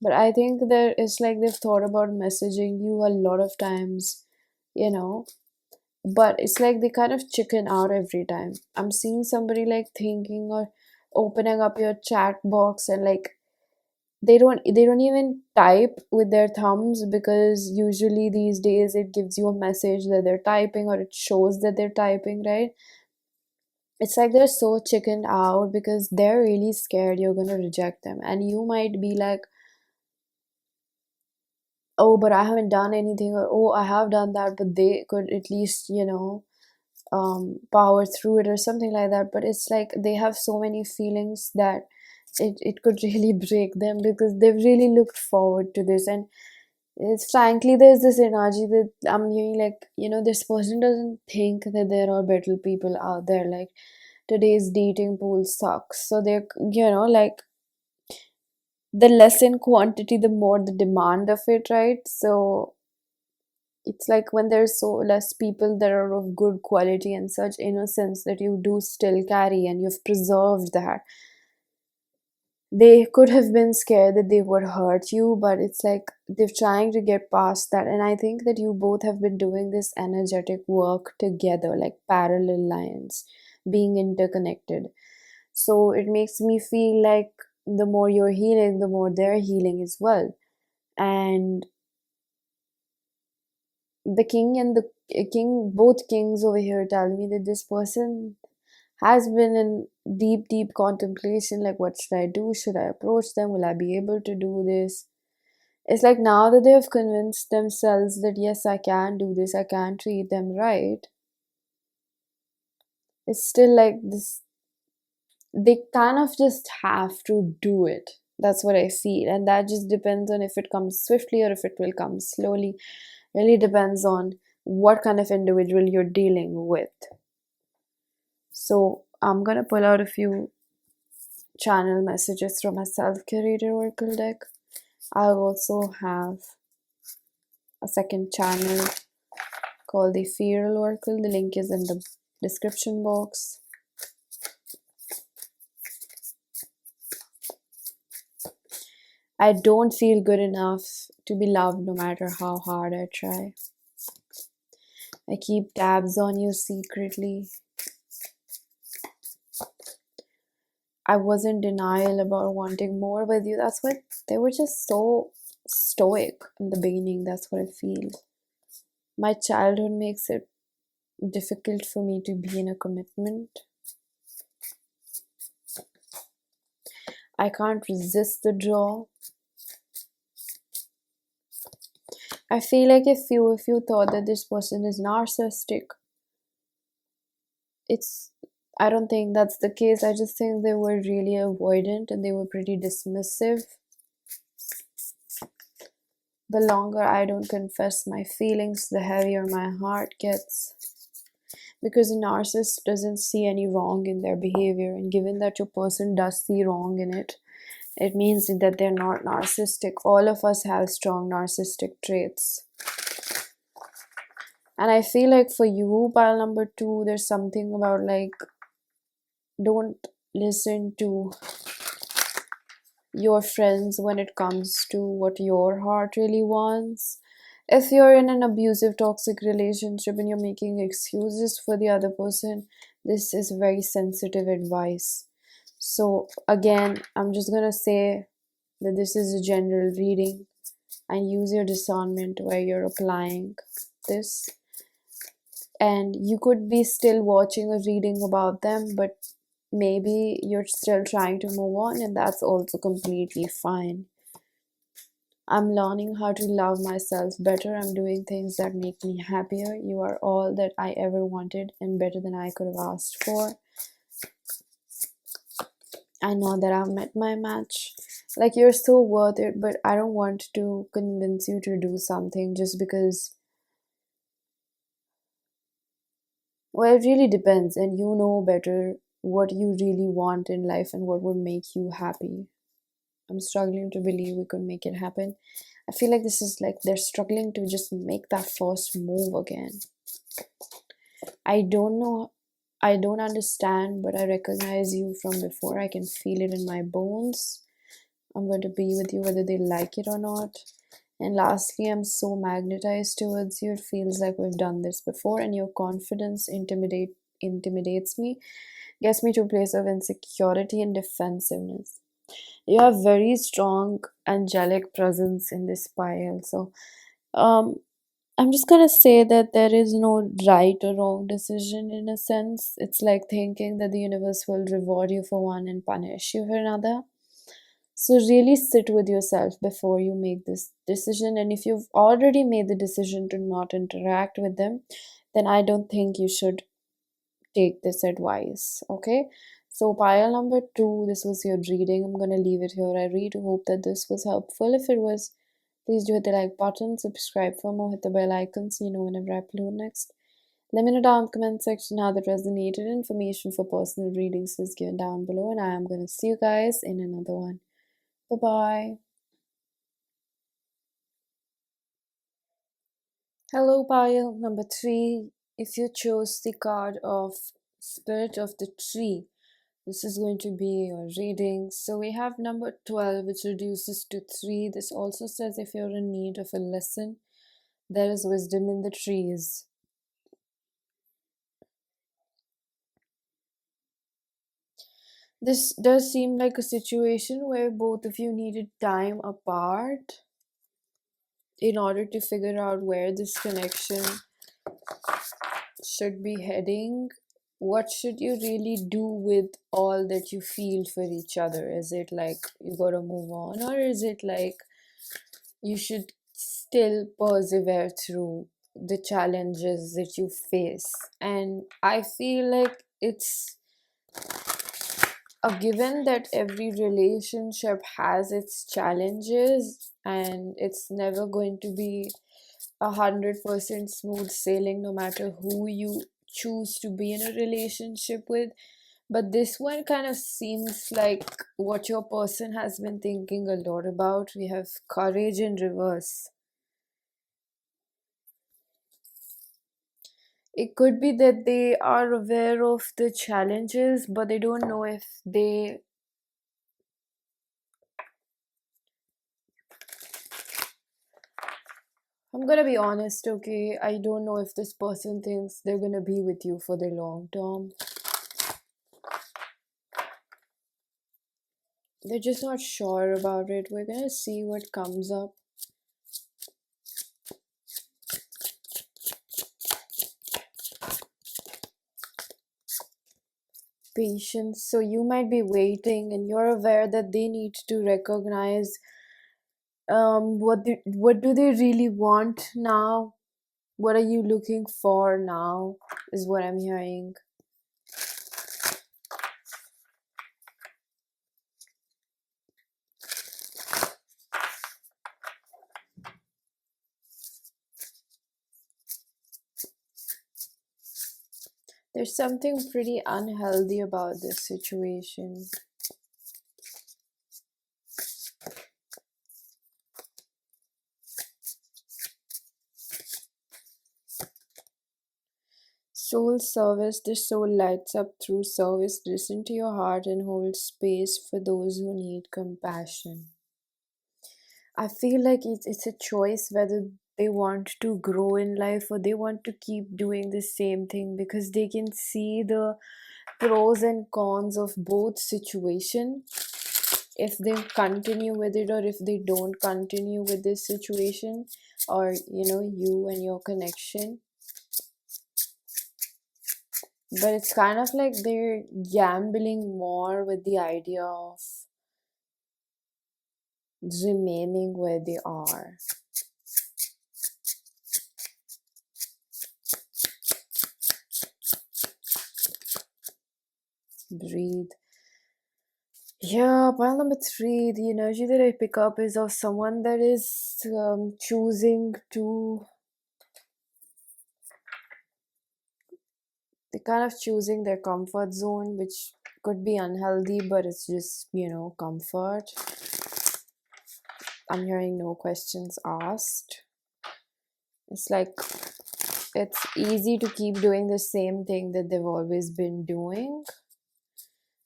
Speaker 1: But I think there it's like they've thought about messaging you a lot of times, you know, but it's like they kind of chicken out every time. I'm seeing somebody like thinking or opening up your chat box, and like they don't even type with their thumbs, because usually these days it gives you a message that they're typing, or it shows that they're typing, right? It's like they're so chickened out because they're really scared you're gonna reject them, and you might be like, oh, but I haven't done anything, or oh, I have done that, but they could at least, power through it or something like that. But it's like they have so many feelings that it could really break them, because they've really looked forward to this. And it's frankly, there's this energy that I'm hearing, like, this person doesn't think that there are better people out there. Like, today's dating pool sucks. So they're, like, the less in quantity, the more the demand of it, right? So it's like when there's so less people that are of good quality and such innocence that you do still carry and you've preserved that, they could have been scared that they would hurt you, but it's like they're trying to get past that. And I think that you both have been doing this energetic work together, like parallel lines, being interconnected. So it makes me feel like the more you're healing, the more they're healing as well. And the king and the king, both kings over here, tell me that this person has been in deep, deep contemplation, like, what should I do? Should I approach them? Will I be able to do this? It's like now that they have convinced themselves that yes, I can do this, I can treat them right, it's still like this, they kind of just have to do it. That's what I feel. And that just depends on if it comes swiftly or if it will come slowly. Really depends on what kind of individual you're dealing with. So I'm gonna pull out a few channel messages from a self-curated oracle deck. I'll also have a second channel called the Feral Oracle. The link is in the description box. I don't feel good enough to be loved no matter how hard I try. I keep tabs on you secretly. I was in denial about wanting more with you. That's what they were, just so stoic in the beginning. That's what I feel. My childhood makes it difficult for me to be in a commitment. I can't resist the draw. I feel like if you thought that this person is narcissistic, it's I don't think that's the case. I just think they were really avoidant and they were pretty dismissive. The longer I don't confess my feelings, the heavier my heart gets. Because a narcissist doesn't see any wrong in their behavior, and given that your person does see wrong in it, it means that they're not narcissistic. All of us have strong narcissistic traits. And I feel like for you, pile number 2, there's something about like, don't listen to your friends when it comes to what your heart really wants. If you're in an abusive, toxic relationship and you're making excuses for the other person, this is very sensitive advice. So, again, I'm just gonna say that this is a general reading and use your discernment where you're applying this. And you could be still watching a reading about them, but maybe you're still trying to move on, and that's also completely fine. I'm learning how to love myself better. I'm doing things that make me happier. You are all that I ever wanted and better than I could have asked for. I know that I've met my match. Like, you're so worth it, but I don't want to convince you to do something just because. Well, it really depends, and you know better what you really want in life and what would make you happy. I'm struggling to believe we could make it happen. I feel like this is like they're struggling to just make that first move again. I don't know, I don't understand, but I recognize you from before. I can feel it in my bones. I'm going to be with you whether they like it or not. And lastly, I'm so magnetized towards you. It feels like we've done this before, and your confidence intimidates me, gets me to a place of insecurity and defensiveness. You have very strong angelic presence in this pile. So um I'm just gonna say that there is no right or wrong decision in a sense. It's like thinking that the universe will reward you for one and punish you for another. So really sit with yourself before you make this decision. And if you've already made the decision to not interact with them, then I don't think you should take this advice. Okay. So pile number two, this was your reading. I'm gonna leave it here. I really do hope that this was helpful. If it was, please do hit the like button, subscribe for more, hit the bell icon so you know whenever I upload next. Let me know down in the comment section how that resonated. Information for personal readings is given down below, and I am gonna see you guys in another one. Bye bye. Hello, pile number three. If you chose the card of Spirit of the Tree, this is going to be your reading. So we have number 12, which reduces to 3. This also says if you're in need of a lesson, there is wisdom in the trees. This does seem like a situation where both of you needed time apart in order to figure out where this connection should be heading. What should you really do with all that you feel for each other? Is it like you gotta move on, or is it like you should still persevere through the challenges that you face? And I feel like it's a given that every relationship has its challenges, and it's never going to be 100% smooth sailing no matter who you choose to be in a relationship with. But this one kind of seems like what your person has been thinking a lot about. We have courage in reverse. It could be that they are aware of the challenges, but they don't know if they. I'm gonna be honest, okay? I don't know if this person thinks they're gonna be with you for the long term. They're just not sure about it. We're gonna see what comes up. Patience. So you might be waiting, and you're aware that they need to recognize what do they really want now? What are you looking for now? Is what I'm hearing. There's something pretty unhealthy about this situation. Soul service. The soul lights up through service. Listen to your heart and hold space for those who need compassion. I feel like it's a choice whether they want to grow in life or they want to keep doing the same thing, because they can see the pros and cons of both situation. If they continue with it or if they don't continue with this situation, or you and your connection. But it's kind of like they're gambling more with the idea of remaining where they are. Breathe. Yeah, pile number three, the energy that I pick up is of someone that is choosing to, they kind of choosing their comfort zone, which could be unhealthy, but it's just, comfort. I'm hearing no questions asked. It's like it's easy to keep doing the same thing that they've always been doing.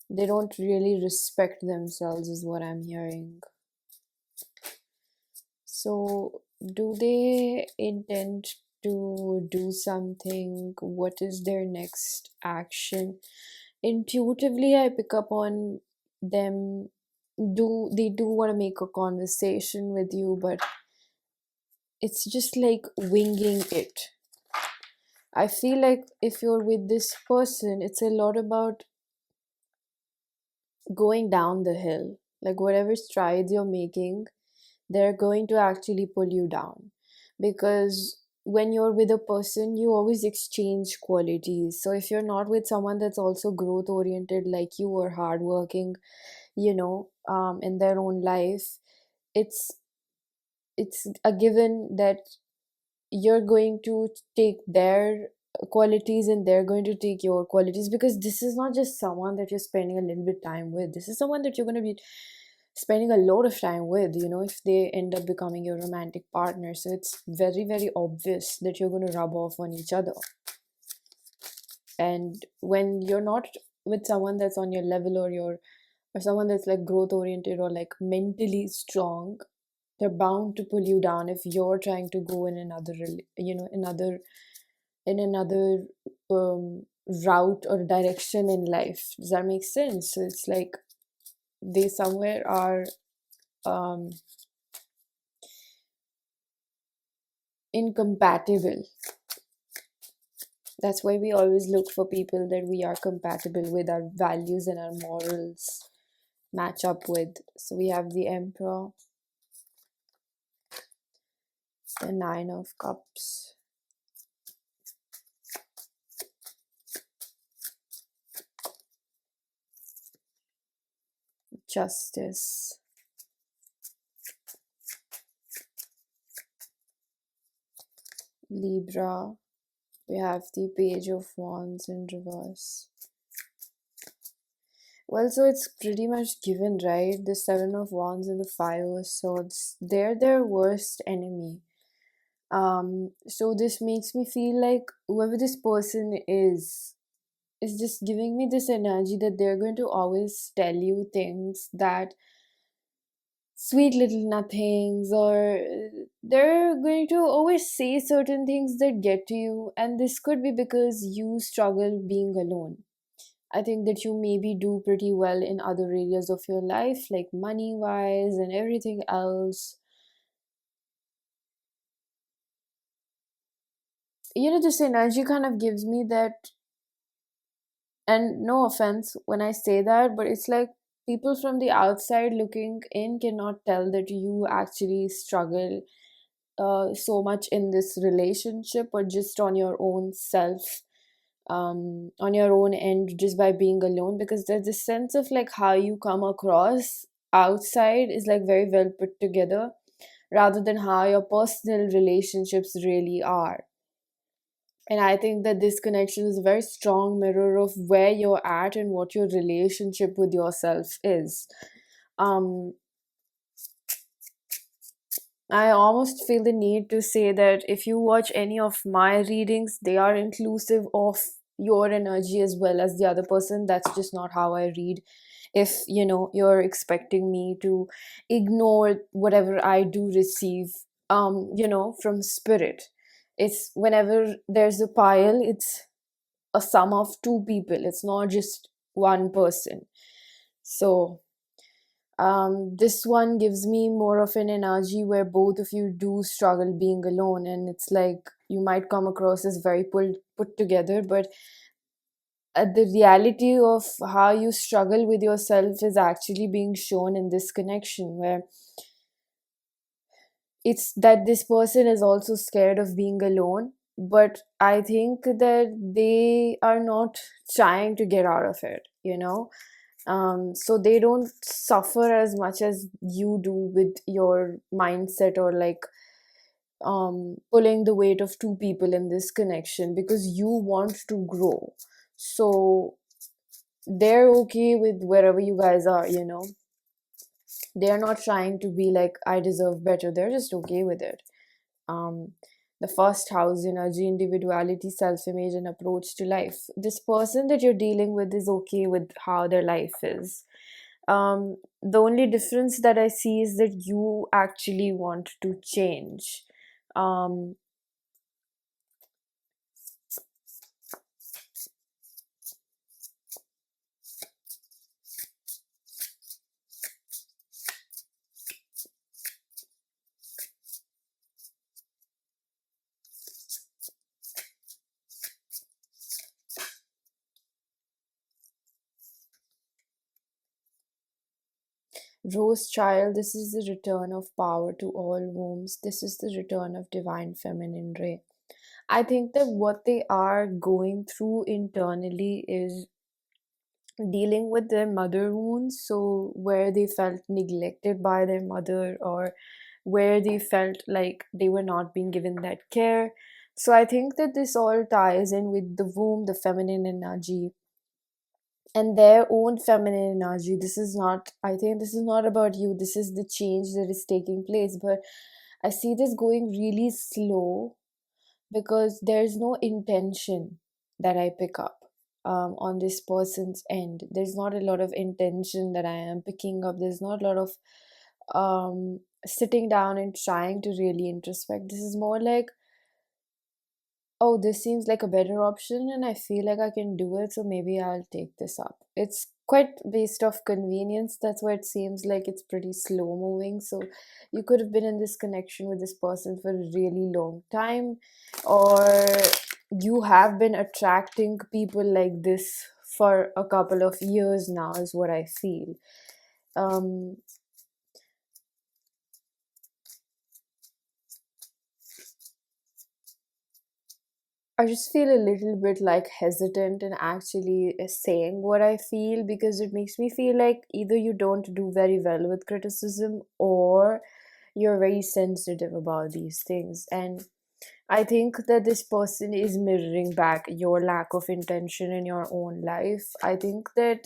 Speaker 1: They don't really respect themselves, is what I'm hearing. So Do they intend to do something? What is their next action? Intuitively, I pick up on them. Do want to make a conversation with you, but it's just like winging it. I feel like if you're with this person, it's a lot about going down the hill. Like whatever strides you're making, they're going to actually pull you down. Because when you're with a person, you always exchange qualities. So if you're not with someone that's also growth oriented like you or hardworking, in their own life, it's it's a given that you're going to take their qualities and they're going to take your qualities, because this is not just someone that you're spending a little bit time with. This is someone that you're going to be spending a lot of time with, if they end up becoming your romantic partner. So it's very, very obvious that you're going to rub off on each other. And when you're not with someone that's on your level, or someone that's like growth oriented or like mentally strong, they're bound to pull you down if you're trying to go in another another route or direction in life. Does that make sense? So it's like they somewhere are um incompatible. That's why we always look for people that we are compatible with, our values and our morals match up with. So we have the Emperor, the Nine of Cups, Justice, Libra. We have the Page of Wands in reverse. Well, so it's pretty much given, right? The Seven of Wands and the Five of Swords, they're their worst enemy. So this makes me feel like whoever this person is just giving me this energy that they're going to always tell you things that sweet little nothings, or they're going to always say certain things that get to you, and this could be because you struggle being alone. I think that you maybe do pretty well in other areas of your life, like money wise and everything else. This energy kind of gives me that, and no offense when I say that, but it's like people from the outside looking in cannot tell that you actually struggle so much in this relationship, or just on your own self, on your own end, just by being alone, because there's this sense of like how you come across outside is like very well put together, rather than how your personal relationships really are. And I think that this connection is a very strong mirror of where you're at and what your relationship with yourself is. um I almost feel the need to say that if you watch any of my readings, they are inclusive of your energy as well as the other person. That's just not how I read. If you're expecting me to ignore whatever I do receive, from spirit, it's whenever there's a pile, it's a sum of two people. It's not just one person. So this one gives me more of an energy where both of you do struggle being alone, and it's like you might come across as very put together, but the reality of how you struggle with yourself is actually being shown in this connection, where it's that this person is also scared of being alone, but I think that they are not trying to get out of it. So they don't suffer as much as you do with your mindset, or like pulling the weight of two people in this connection, because you want to grow. So they're okay with wherever you guys are. They're not trying to be like, I deserve better. They're just okay with it. um the first house energy, individuality, self-image, and approach to life. This person that you're dealing with is okay with how their life is. The only difference that I see is that you actually want to change. um Rose child, this is the return of power to all wombs. This is the return of divine feminine ray. I think that what they are going through internally is dealing with their mother wounds. So, where they felt neglected by their mother, or where they felt like they were not being given that care. So, I think that this all ties in with the womb, the feminine energy, and their own feminine energy. This is not, I think this is not about you. This is the change that is taking place. But I see this going really slow because there's no intention that I pick up on this person's end. There's not a lot of intention that I am picking up. There's not a lot of sitting down and trying to really introspect. This is more like, oh, this seems like a better option and I feel like I can do it, so maybe I'll take this up. It's quite based off convenience. That's why it seems like it's pretty slow moving. So you could have been in this connection with this person for a really long time, or you have been attracting people like this for a couple of years now, is what I feel. Um, I just feel a little bit like hesitant in actually saying what I feel, because it makes me feel like either you don't do very well with criticism, or you're very sensitive about these things. And I think that this person is mirroring back your lack of intention in your own life. I think that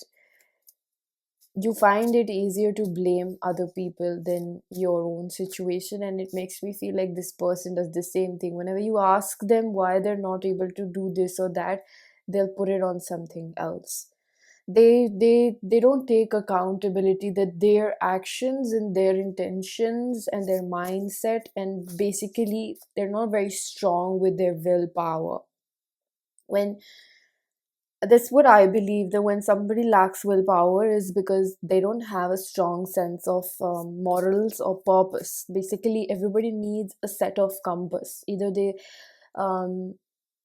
Speaker 1: you find it easier to blame other people than your own situation, and it makes me feel like this person does the same thing. Whenever you ask them why they're not able to do this or that, they'll put it on something else. They don't take accountability that their actions and their intentions and their mindset, and basically they're not very strong with their willpower. When That's what I believe, that when somebody lacks willpower is because they don't have a strong sense of morals or purpose. Basically, everybody needs a set of compass. Either they um,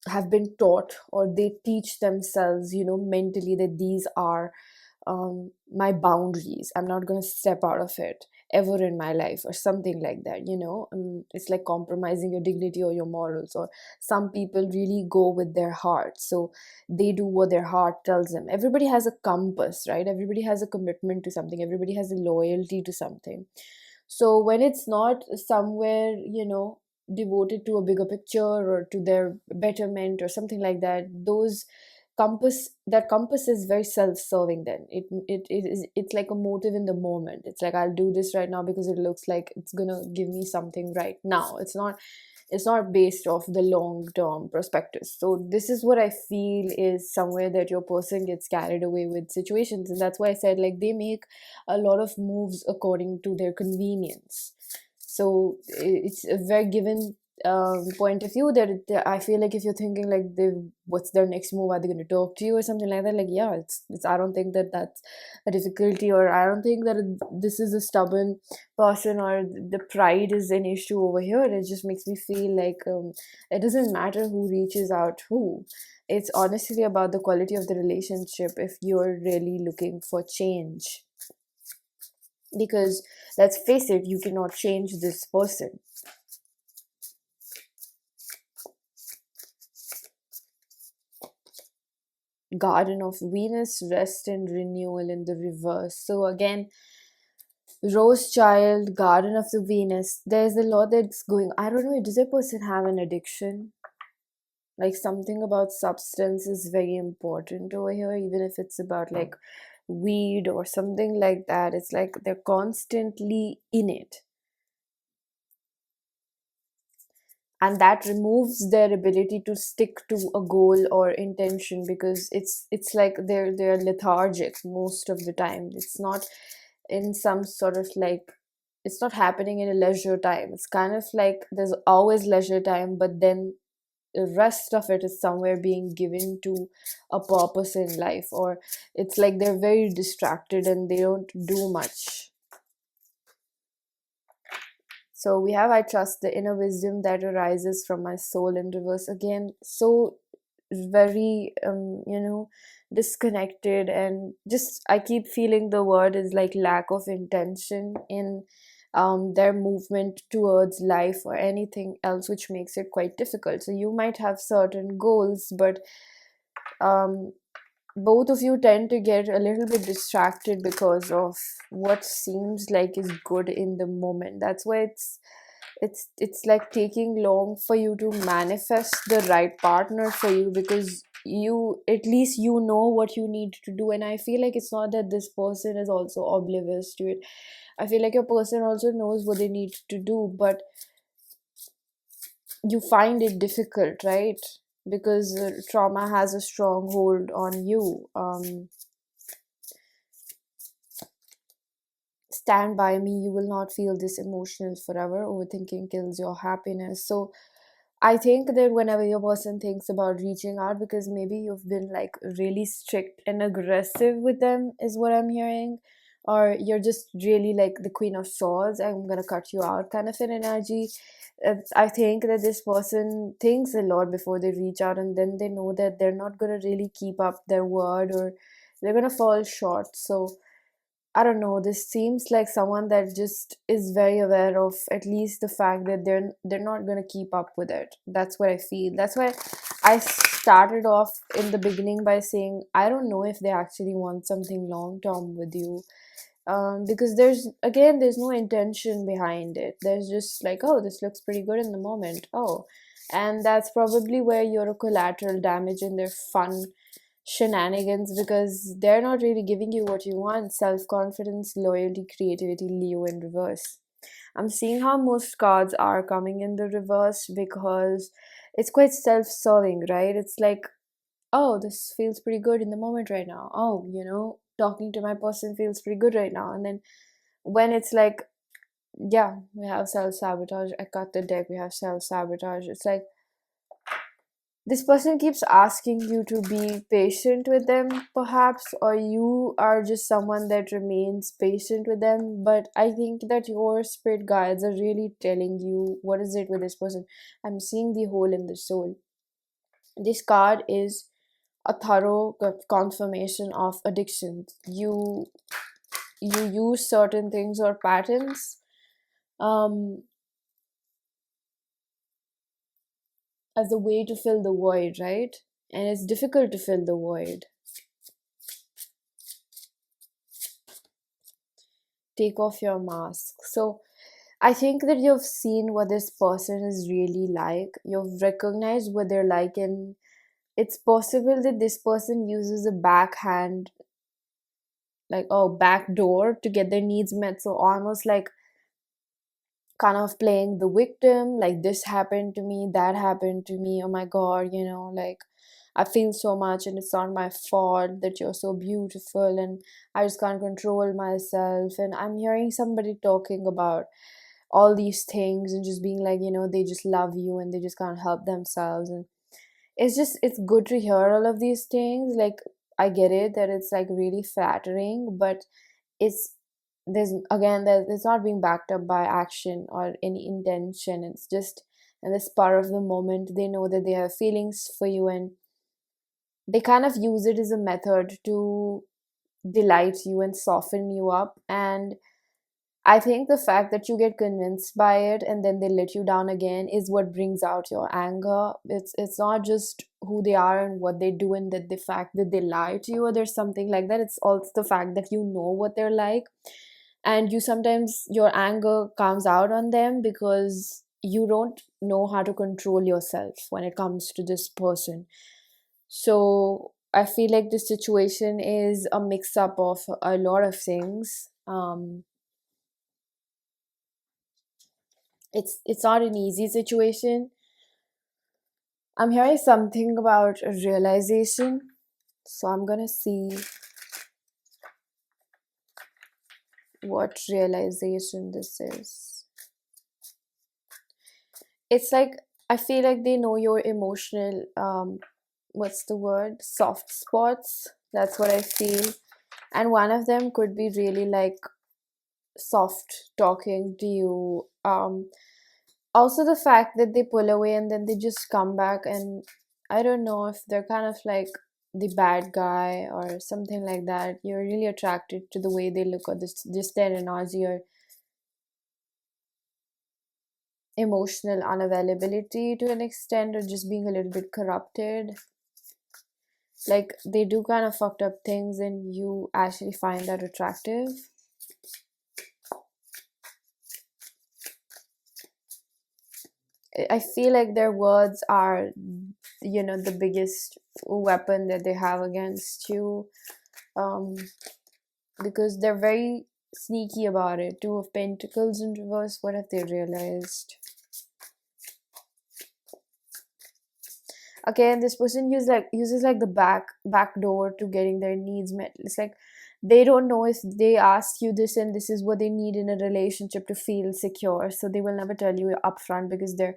Speaker 1: have been taught, or they teach themselves, mentally, that these are my boundaries. I'm not going to step out of it ever in my life, or something like that. It's like compromising your dignity or your morals. Or some people really go with their heart, so they do what their heart tells them. Everybody has a compass, right? Everybody has a commitment to something, everybody has a loyalty to something. So when it's not somewhere, devoted to a bigger picture or to their betterment or something like that, that compass is very self-serving. Then it's like a motive in the moment. It's like, I'll do this right now because it looks like it's gonna give me something right now. It's not based off the long term prospectus. So this is what I feel, is somewhere that your person gets carried away with situations. And that's why I said, like, they make a lot of moves according to their convenience. So it's a very given point of view that I feel like if you're thinking like, what's their next move, are they going to talk to you or something like that, like, yeah, it's I don't think that that's a difficulty, or I don't think that this is a stubborn person, or the pride is an issue over here. It just makes me feel like it doesn't matter who reaches out who. It's honestly about the quality of the relationship, if you're really looking for change. Because let's face it, you cannot change this person. Garden of Venus, rest and renewal in the reverse. So again, Rose Child, Garden of the Venus. There's a lot that's going. I don't know. Does a person have an addiction? Like, something about substance is very important over here, even if it's about like weed or something like that. It's like they're constantly in it. and that removes their ability to stick to a goal or intention, because it's like they're lethargic most of the time. It's not in some sort of like, it's not happening in a leisure time. It's kind of like there's always leisure time, but then the rest of it is somewhere being given to a purpose in life, or it's like they're very distracted and they don't do much. So we have, I trust the inner wisdom that arises from my soul in reverse again. So very, disconnected, and just I keep feeling the word is like lack of intention in their movement towards life or anything else, which makes it quite difficult. So you might have certain goals, but um, both of you tend to get a little bit distracted because of what seems like is good in the moment. That's why it's like taking long for you to manifest the right partner for you, because you, at least you know what you need to do. And I feel like it's not that this person is also oblivious to it. I feel like your person also knows what they need to do, but you find it difficult, right? Because trauma has a strong hold on you. Stand by me, you will not feel this emotional forever. Overthinking kills your happiness. So I think that whenever your person thinks about reaching out, because maybe you've been like really strict and aggressive with them, is what I'm hearing, or you're just really like the Queen of Swords, I'm gonna cut you out kind of an energy. I think that this person thinks a lot before they reach out, and then they know that they're not gonna really keep up their word, or they're gonna fall short. So I don't know, this seems like someone that just is very aware of at least the fact that they're not going to keep up with it. That's what I feel. That's why I started off in the beginning by saying I don't know if they actually want something long term with you. Because there's no intention behind it. There's just like, oh, this looks pretty good in the moment. Oh, and that's probably where you're a collateral damage in their fun shenanigans, because they're not really giving you what you want: self confidence, loyalty, creativity. Leo in reverse. I'm seeing how most cards are coming in the reverse, because it's quite self serving, right? It's like, oh, this feels pretty good in the moment right now. Oh, talking to my person feels pretty good right now. And then when it's like, yeah, we have self sabotage. I cut the deck, we have self sabotage. It's like, this person keeps asking you to be patient with them, perhaps, or you are just someone that remains patient with them. But I think that your spirit guides are really telling you what is it with this person. I'm seeing the hole in the soul. This card is a thorough confirmation of addictions. You use certain things or patterns um as a way to fill the void, right? And it's difficult to fill the void. Take off your mask. So I think that you've seen what this person is really like. You've recognized what they're like, and it's possible that this person uses a backhand, like, oh, back door to get their needs met. So almost like kind of playing the victim, like, this happened to me, that happened to me, oh my god, like, I feel so much and it's not my fault that you're so beautiful, and I just can't control myself. And I'm hearing somebody talking about all these things and just being like, they just love you and they just can't help themselves. And it's good to hear all of these things. Like, I get it that it's like really flattering, but it's there's again that it's not being backed up by action or any intention. It's just in the spur of the moment they know that they have feelings for you, and they kind of use it as a method to delight you and soften you up. And I think the fact that you get convinced by it and then they let you down again is what brings out your anger. It's not just who they are and what they do, and that the fact that they lie to you or there's something like that. It's also the fact that you know what they're like, and you sometimes your anger comes out on them because you don't know how to control yourself when it comes to this person. So I feel like this situation is a mix up of a lot of things. It's not an easy situation. I'm hearing something about a realization, so I'm gonna see what realization this is. It's like I feel like they know your emotional what's the word? Soft spots. That's what I feel. And one of them could be really like soft talking to you. Also the fact that they pull away and then they just come back, and I don't know if they're kind of like the bad guy or something like that. You're really attracted to the way they look, or this just their energy or emotional unavailability to an extent, or just being a little bit corrupted. Like they do kind of fucked up things and you actually find that attractive. I feel like their words are, the biggest weapon that they have against you. Um, because they're very sneaky about it. Two of Pentacles in reverse. What have they realized? Okay, and this person uses like the back door to getting their needs met. It's like they don't know if they ask you this and this is what they need in a relationship to feel secure, so they will never tell you upfront because they're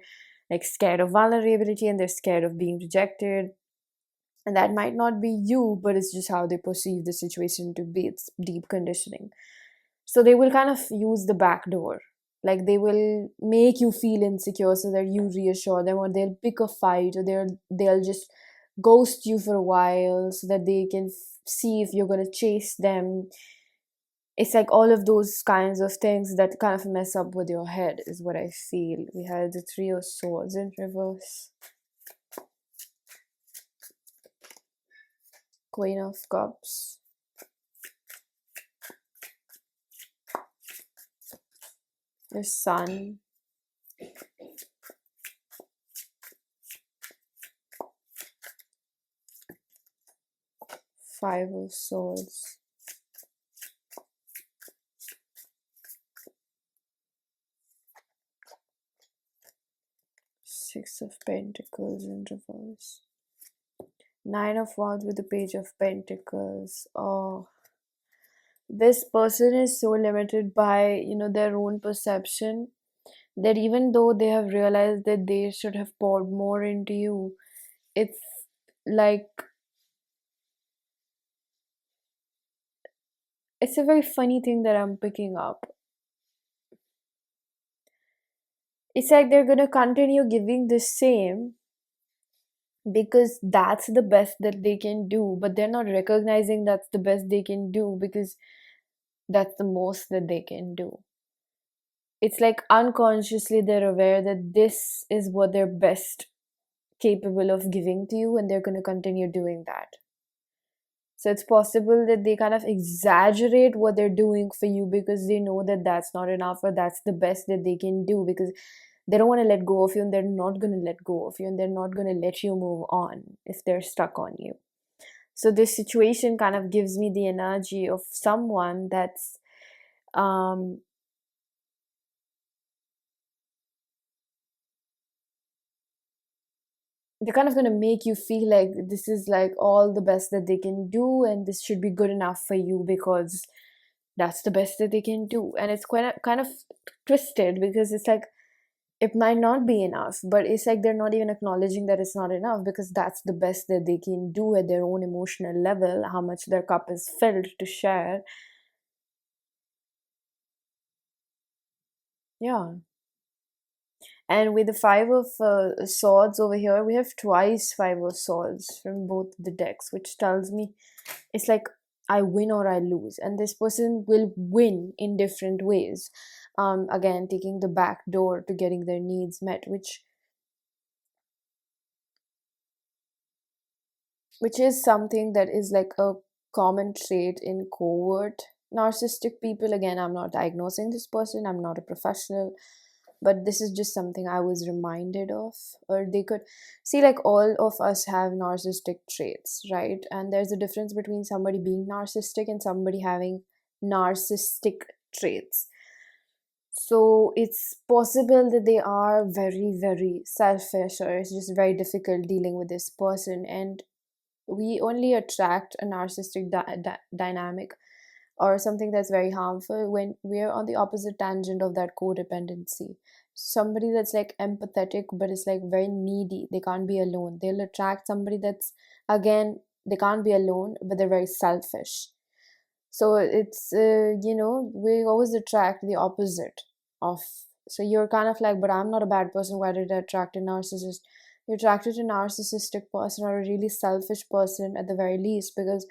Speaker 1: like scared of vulnerability and they're scared of being rejected. And that might not be you, but it's just how they perceive the situation to be. It's deep conditioning. So they will kind of use the back door. Like they will make you feel insecure so that you reassure them, or they'll pick a fight, or they'll just ghost you for a while so that they can see if you're gonna chase them. It's like all of those kinds of things that kind of mess up with your head is what I feel. We had the Three of Swords in reverse, Queen of Cups, the Sun, Five of Swords, Six of Pentacles in reverse, Nine of Wands with the Page of Pentacles. Oh, this person is so limited by, their own perception, that even though they have realized that they should have poured more into you, it's like it's a very funny thing that I'm picking up. It's like they're gonna continue giving the same because that's the best that they can do, but they're not recognizing that's the best they can do because that's the most that they can do. It's like unconsciously they're aware that this is what they're best capable of giving to you, and they're going to continue doing that. So it's possible that they kind of exaggerate what they're doing for you because they know that that's not enough, or that's the best that they can do, because they don't want to let go of you, and they're not going to let go of you, and they're not going to let you move on if they're stuck on you. So this situation kind of gives me the energy of someone that's um they're kind of going to make you feel like this is like all the best that they can do, and this should be good enough for you because that's the best that they can do. And it's kind of twisted because it's like it might not be enough, but it's like they're not even acknowledging that it's not enough because that's the best that they can do at their own emotional level, how much their cup is filled to share. Yeah. And with the Five of Swords over here, we have twice Five of Swords from both the decks, which tells me it's like I win or I lose, and this person will win in different ways. Again, taking the back door to getting their needs met, which is something that is like a common trait in covert narcissistic people. Again, I'm not diagnosing this person, I'm not a professional, but this is just something I was reminded of. Or they could see, like, all of us have narcissistic traits, right? And there's a difference between somebody being narcissistic and somebody having narcissistic traits. So it's possible that they are very, very selfish, or it's just very difficult dealing with this person. And we only attract a narcissistic dynamic or something that's very harmful when we're on the opposite tangent of that codependency. Somebody that's like empathetic but is like very needy, they can't be alone. They'll attract somebody that's, again, they can't be alone, but they're very selfish. So it's we always attract the opposite of. So you're kind of like, but I'm not a bad person, why did I attract a narcissist? You attracted a narcissistic person or a really selfish person at the very least, because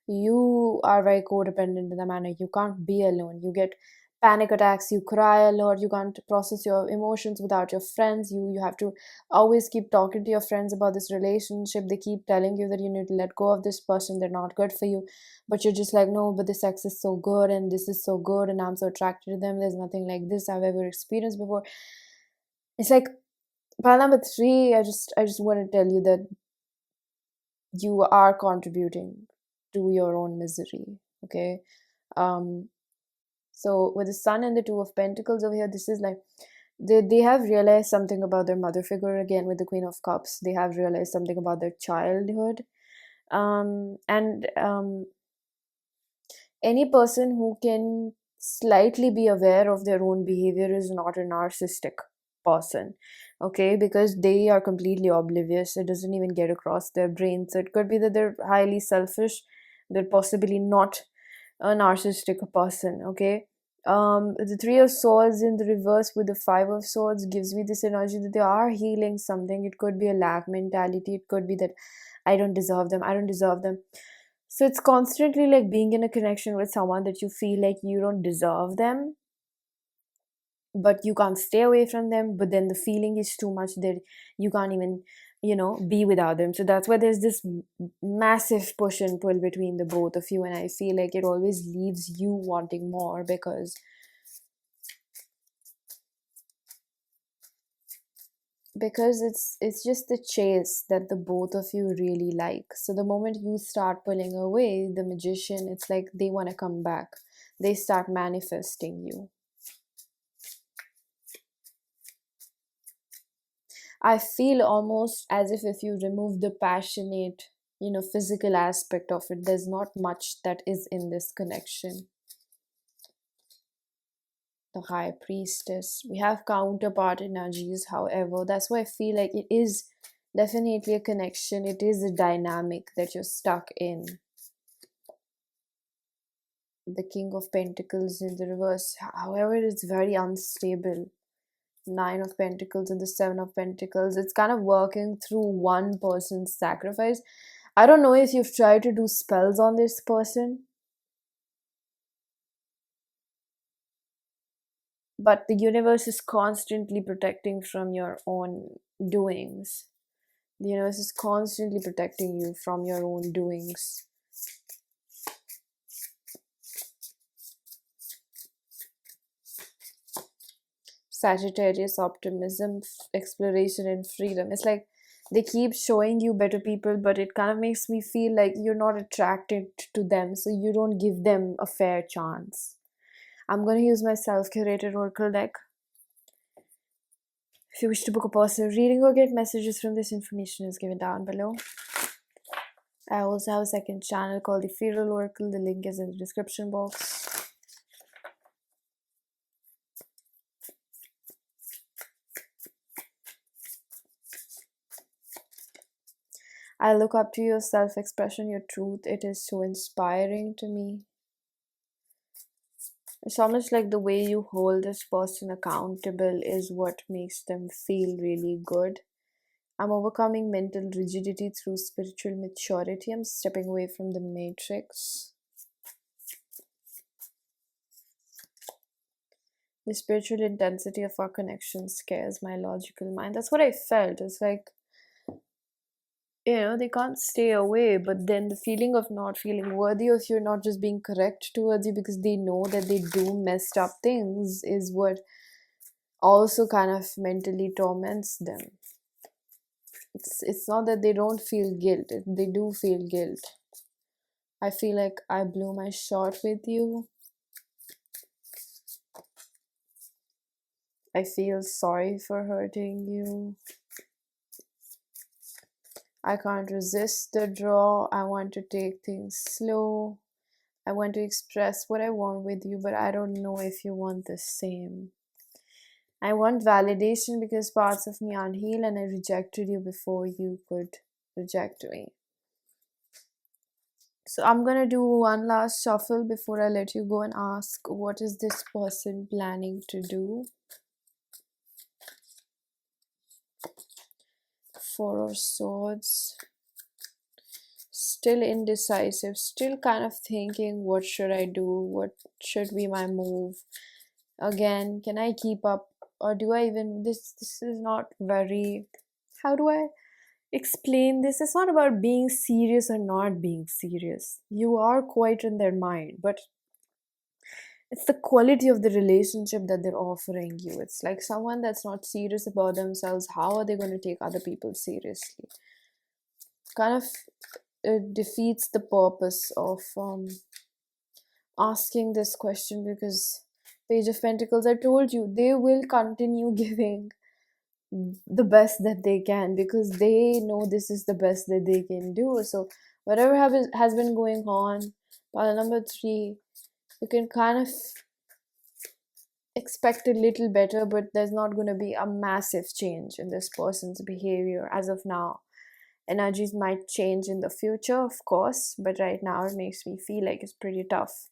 Speaker 1: you are very codependent in the manner. You can't be alone. You get panic attacks, you cry a lot, you can't process your emotions without your friends. You have to always keep talking to your friends about this relationship. They keep telling you that you need to let go of this person, they're not good for you, but you're just like, no, but this sex is so good and this is so good and I'm so attracted to them. There's nothing like this I've ever experienced before. It's like, pile number three, I just want to tell you that you are contributing to your own misery. Okay. um so with the sun and the two of pentacles over here, this is like they have realized something about their mother figure. Again, with the queen of cups, they have realized something about their childhood. And any person who can slightly be aware of their own behavior is not a narcissistic person. Okay, because they are completely oblivious, it doesn't even get across their brain. So it could be that they're highly selfish, they're possibly not a narcissistic person. Okay. The three of swords in the reverse with the five of swords gives me this energy that they are healing something. It could be a lack mentality, it could be that I don't deserve them, I don't deserve them. So it's constantly like being in a connection with someone that you feel like you don't deserve them, but you can't stay away from them. But then the feeling is too much that you can't even, be without them. So that's why there's this massive push and pull between the both of you. And I feel like it always leaves you wanting more, because it's just the chase that the both of you really like. So the moment you start pulling away, the magician, it's like they want to come back, they start manifesting you. I feel almost as if you remove the passionate, physical aspect of it, there's not much that is in this connection. The high priestess, we have counterpart energies, however. That's why I feel like it is definitely a connection, it is a dynamic that you're stuck in. The king of pentacles in the reverse, however, it's very unstable. Nine of pentacles and the seven of pentacles, it's kind of working through one person's sacrifice. I don't know if you've tried to do spells on this person, but the universe is constantly protecting from your own doings. The universe is constantly protecting you from your own doings. Sagittarius, optimism, exploration, and freedom. It's like they keep showing you better people, but it kind of makes me feel like you're not attracted to them, so you don't give them a fair chance. I'm going to use my self-curated oracle deck. If you wish to book a personal reading or get messages from this, information is given down below. I also have a second channel called the Feral Oracle. The link is in the description box. I look up to your self-expression, your truth. It is so inspiring to me. It's almost like the way you hold this person accountable is what makes them feel really good. I'm overcoming mental rigidity through spiritual maturity. I'm stepping away from the matrix. The spiritual intensity of our connection scares my logical mind. That's what I felt. It's like, they can't stay away, but then the feeling of not feeling worthy of you, not just being correct towards you because they know that they do messed up things, is what also kind of mentally torments them. It's not that they don't feel guilt, they do feel guilt. I feel like I blew my shot with you. I feel sorry for hurting you. I can't resist the draw. I want to take things slow. I want to express what I want with you, but I don't know if you want the same. I want validation because parts of me aren't healed and I rejected you before you could reject me. So I'm gonna do one last shuffle before I let you go and ask what is this person planning to do? Four of Swords. Still indecisive, still kind of thinking what should I do? What should be my move? Again, can I keep up or do I even this is not very, how do I explain this? It's not about being serious or not being serious. You are quite in their mind, but it's the quality of the relationship that they're offering you. It's like someone that's not serious about themselves. How are they going to take other people seriously? Kind of it defeats the purpose of asking this question, because Page of Pentacles, I told you, they will continue giving the best that they can because they know this is the best that they can do. So whatever has been going on, pile number 3, you can kind of expect a little better, but there's not going to be a massive change in this person's behavior as of now. Energies might change in the future, of course, but right now it makes me feel like it's pretty tough.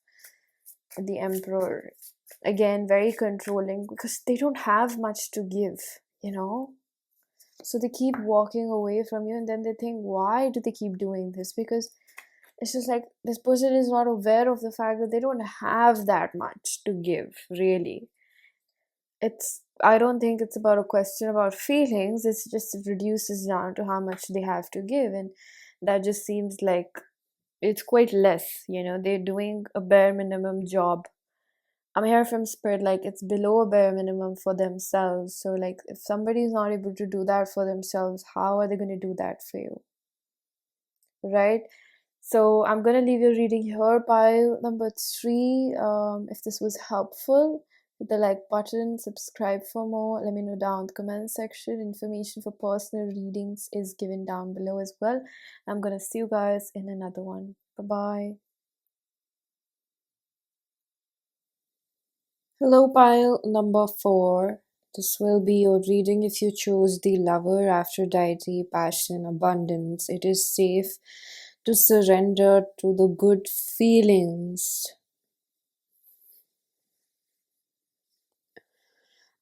Speaker 1: The Emperor, again, very controlling because they don't have much to give, you know? So they keep walking away from you, and then they think, why do they keep doing this? Because it's just like this person is not aware of the fact that they don't have that much to give, really. I don't think it's about a question about feelings. It's just it reduces down to how much they have to give, and that just seems like it's quite less. They're doing a bare minimum job. I'm here from Spirit, like it's below a bare minimum for themselves. So like if somebody is not able to do that for themselves, how are they going to do that for you? Right? So I'm gonna leave your reading here, pile number 3. If this was helpful, hit the like button, subscribe for more. Let me know down in the comment section. Information for personal readings is given down below as well. I'm gonna see you guys in another one. Bye bye. Hello, pile number 4. This will be your reading if you chose the Lover, Aphrodite, Passion, Abundance. It is safe to surrender to the good feelings.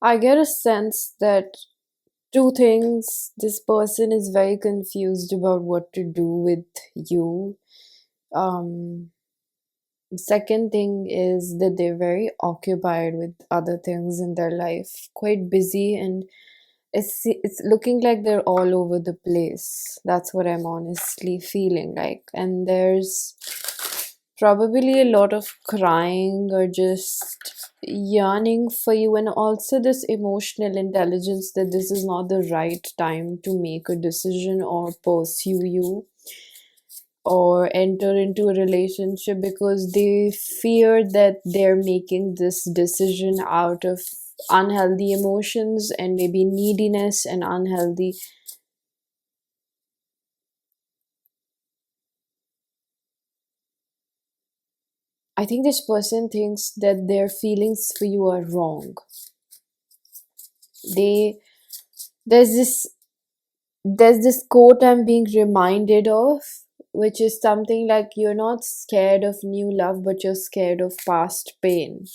Speaker 1: I get a sense that two things: this person is very confused about what to do with you. Second thing is that they're very occupied with other things in their life, quite busy, and it's looking like they're all over the place. That's what I'm honestly feeling like. And there's probably a lot of crying or just yearning for you, and also this emotional intelligence that this is not the right time to make a decision or pursue you or enter into a relationship, because they fear that they're making this decision out of unhealthy emotions and maybe neediness and unhealthy. I think this person thinks that their feelings for you are wrong. They there's this quote I'm being reminded of, which is something like, you're not scared of new love, but you're scared of past pain.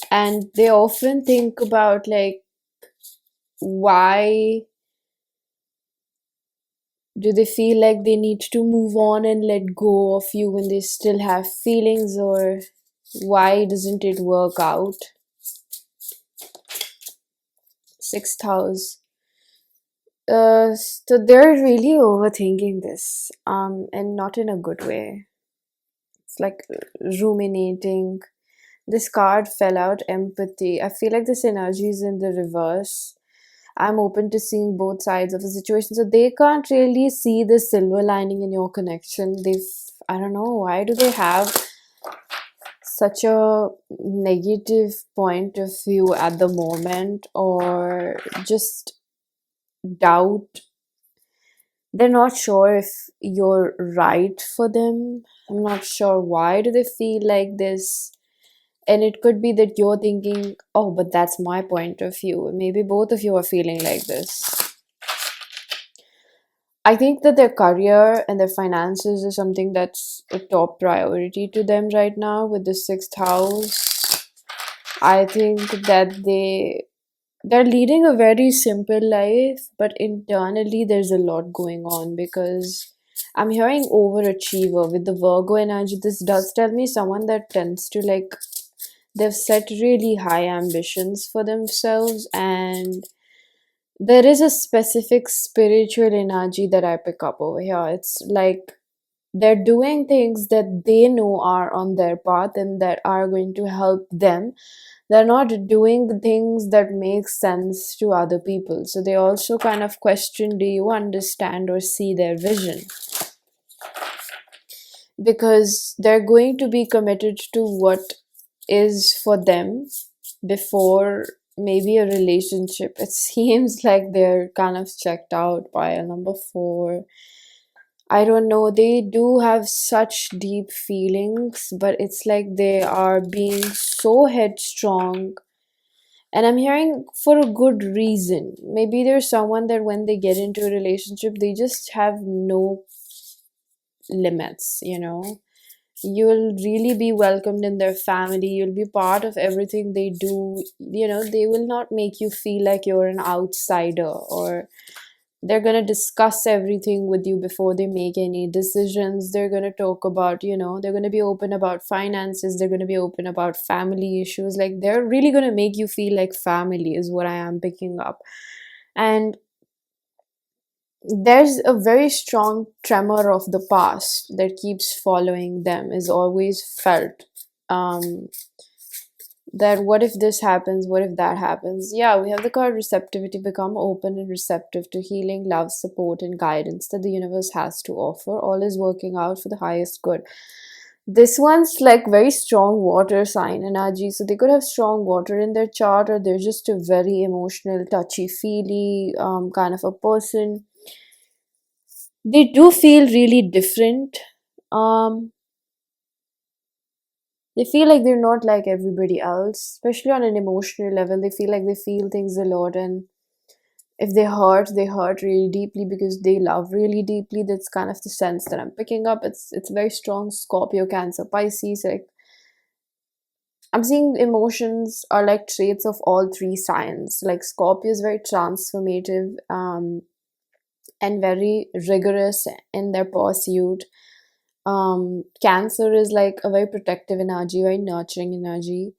Speaker 1: And they often think about like, why do they feel like they need to move on and let go of you when they still have feelings, or why doesn't it work out? Sixth house. So they're really overthinking this, and not in a good way. It's like ruminating. This card fell out, empathy. I feel like this energy is in the reverse. I'm open to seeing both sides of the situation. So they can't really see the silver lining in your connection. They I don't know, why do they have such a negative point of view at the moment, or just doubt. They're not sure if you're right for them. I'm not sure why do they feel like this. And it could be that you're thinking, oh, but that's my point of view. Maybe both of you are feeling like this. I think that their career and their finances is something that's a top priority to them right now with the sixth house. I think that they're leading a very simple life, but internally there's a lot going on because I'm hearing overachiever with the Virgo energy. This does tell me someone that tends to like, they've set really high ambitions for themselves, and there is a specific spiritual energy that I pick up over here. It's like they're doing things that they know are on their path and that are going to help them. They're not doing the things that make sense to other people. So they also kind of question, do you understand or see their vision? Because they're going to be committed to what is for them before maybe a relationship. It seems like they're kind of checked out by a number four. I don't know, they do have such deep feelings, but it's like they are being so headstrong. And I'm hearing for a good reason. Maybe there's someone that when they get into a relationship, they just have no limits, you know? You'll really be welcomed in their family. You'll be part of everything they do. You know, they will not make you feel like you're an outsider, or they're going to discuss everything with you before they make any decisions. They're going to talk about, you know, they're going to be open about finances. They're going to be open about family issues. Like, they're really going to make you feel like family, is what I am picking up. And there's a very strong tremor of the past that keeps following them, is always felt. Um, that what if this happens, what if that happens. Yeah, we have the card receptivity. Become open and receptive to healing, love, support, and guidance that the universe has to offer. All is working out for the highest good. This one's like very strong water sign energy, so they could have strong water in their chart, or they're just a very emotional, touchy feely kind of a person. They do feel really different. um they feel like they're not like everybody else, especially on an emotional level. They feel like they feel things a lot, and if they hurt really deeply because they love really deeply. That's kind of the sense that I'm picking up. It's very strong. Scorpio, Cancer, Pisces. Like, I'm seeing emotions are like traits of all three signs. Like, Scorpio is very transformative, and very rigorous in their pursuit. Cancer is like a very protective energy, very nurturing energy.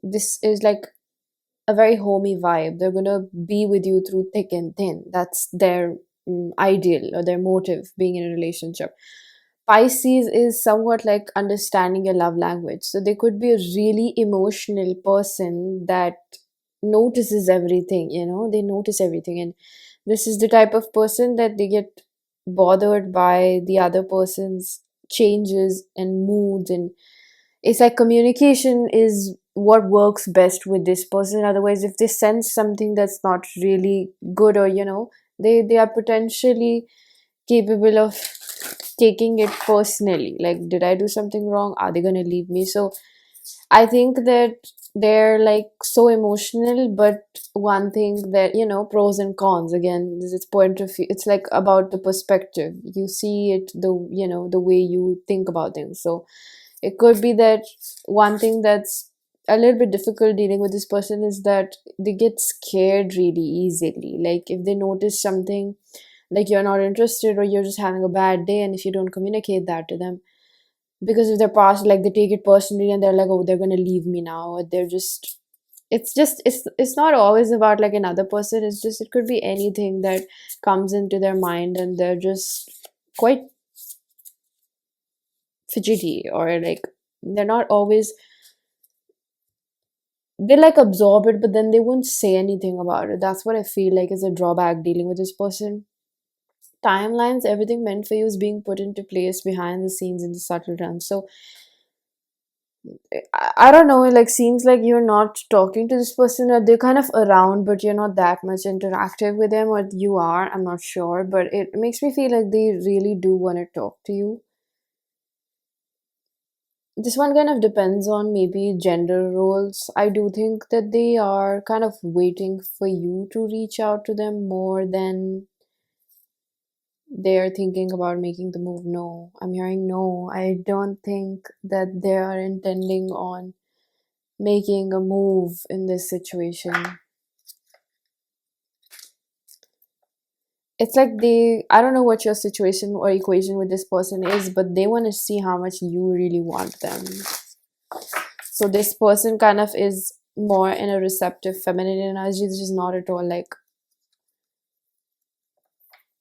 Speaker 1: This is like a very homey vibe. They're gonna be with you through thick and thin. That's their ideal or their motive being in a relationship. Pisces is somewhat like understanding your love language. So they could be a really emotional person that notices everything, you know, they notice everything. And this is the type of person that they get bothered by the other person's changes and moods. And it's like communication is what works best with this person. Otherwise, if they sense something that's not really good, or you know, they are potentially capable of taking it personally. Like, did I do something wrong? Are they going to leave me? So I think that they're like so emotional. But one thing that, you know, pros and cons, again, this is point of view. It's like about the perspective. You see it, the, you know, the way you think about things. So it could be that one thing that's a little bit difficult dealing with this person is that they get scared really easily. Like, if they notice something, like you're not interested or you're just having a bad day, and if you don't communicate that to them, because of their past, like they take it personally and they're like, oh, they're gonna leave me now, or they're just, it's not always about like another person. It's just, it could be anything that comes into their mind, and they're just quite fidgety, or like they're not always, they like absorb it, but then they won't say anything about it. That's what I feel like is a drawback dealing with this person. timelines, everything meant for you is being put into place behind the scenes in the subtle realms. So I don't know, like seems like you're not talking to this person, or they're kind of around, but you're not that much interactive with them, or you are, I'm not sure, but it makes me feel like they really do want to talk to you. This one kind of depends on maybe gender roles. I do think that they are kind of waiting for you to reach out to them more than they're thinking about making the move. No, I'm hearing no. I don't think that they are intending on making a move in this situation. It's like I don't know what your situation or equation with this person is, but they want to see how much you really want them. So this person kind of is more in a receptive feminine energy. This is not at all like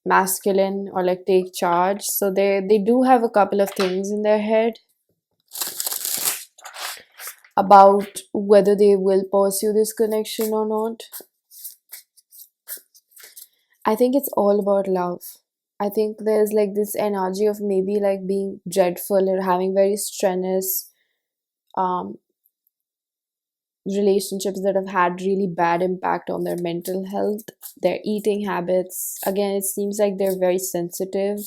Speaker 1: masculine or like take charge. So they do have a couple of things in their head about whether they will pursue this connection or not. I think it's all about love. I think there's like this energy of maybe like being dreadful or having very strenuous um, relationships that have had really bad impact on their mental health, their eating habits. Again, it seems like they're very sensitive.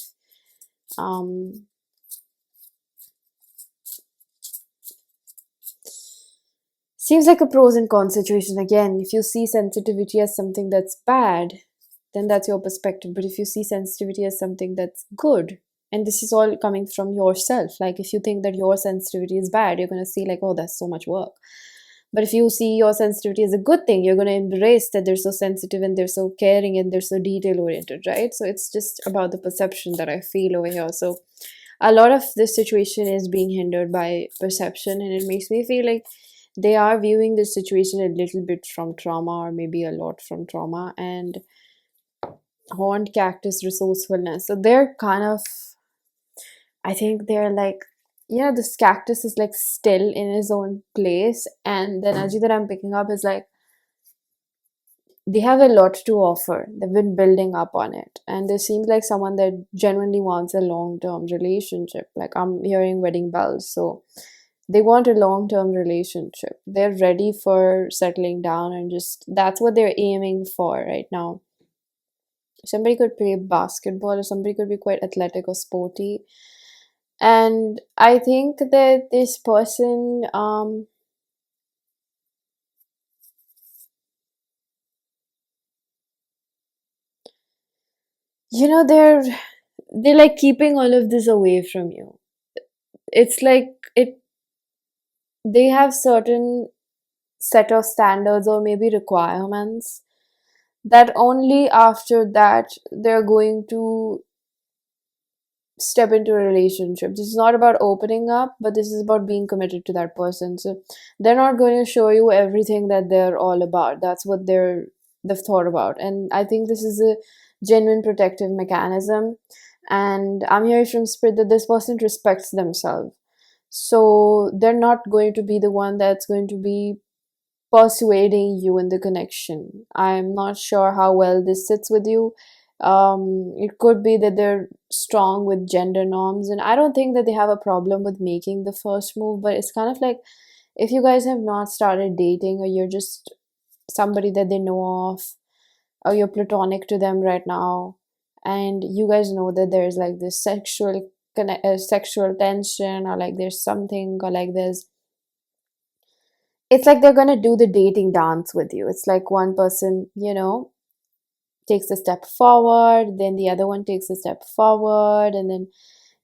Speaker 1: Um, Seems like a pros and cons situation. Again, if you see sensitivity as something that's bad, then that's your perspective. But if you see sensitivity as something that's good, and this is all coming from yourself, like if you think that your sensitivity is bad, you're going to see, like, oh, that's so much work. But if you see your sensitivity as a good thing, you're going to embrace that they're so sensitive and they're so caring and they're so detail oriented, right? So it's just about the perception that I feel over here. So a lot of this situation is being hindered by perception, and it makes me feel like they are viewing this situation a little bit from trauma, or maybe a lot from trauma, and horned cactus resourcefulness. So they're kind of, I think they're like, yeah, this cactus is like still in his own place, and the energy that I'm picking up is like they have a lot to offer. They've been building up on it, and they seem like someone that genuinely wants a long-term relationship. Like I'm hearing wedding bells, so they want a long-term relationship. They're ready for settling down, and just that's what they're aiming for right now. Somebody could play basketball, or somebody could be quite athletic or sporty. And I think that this person, they're like keeping all of this away from you. It's like they have certain set of standards or maybe requirements that only after that they're going to step into a relationship. This is not about opening up, but this is about being committed to that person. So they're not going to show you everything that they're all about. That's what they've thought about. And I think this is a genuine protective mechanism. And I'm hearing from spirit that this person respects themselves. So they're not going to be the one that's going to be persuading you in the connection. I'm not sure how well this sits with you. It could be that they're strong with gender norms, and I don't think that they have a problem with making the first move, but it's kind of like if you guys have not started dating, or you're just somebody that they know of, or you're platonic to them right now, and you guys know that there's like this sexual tension, or like there's something, or like there's it's like they're gonna do the dating dance with you. It's like one person, takes a step forward, then the other one takes a step forward, and then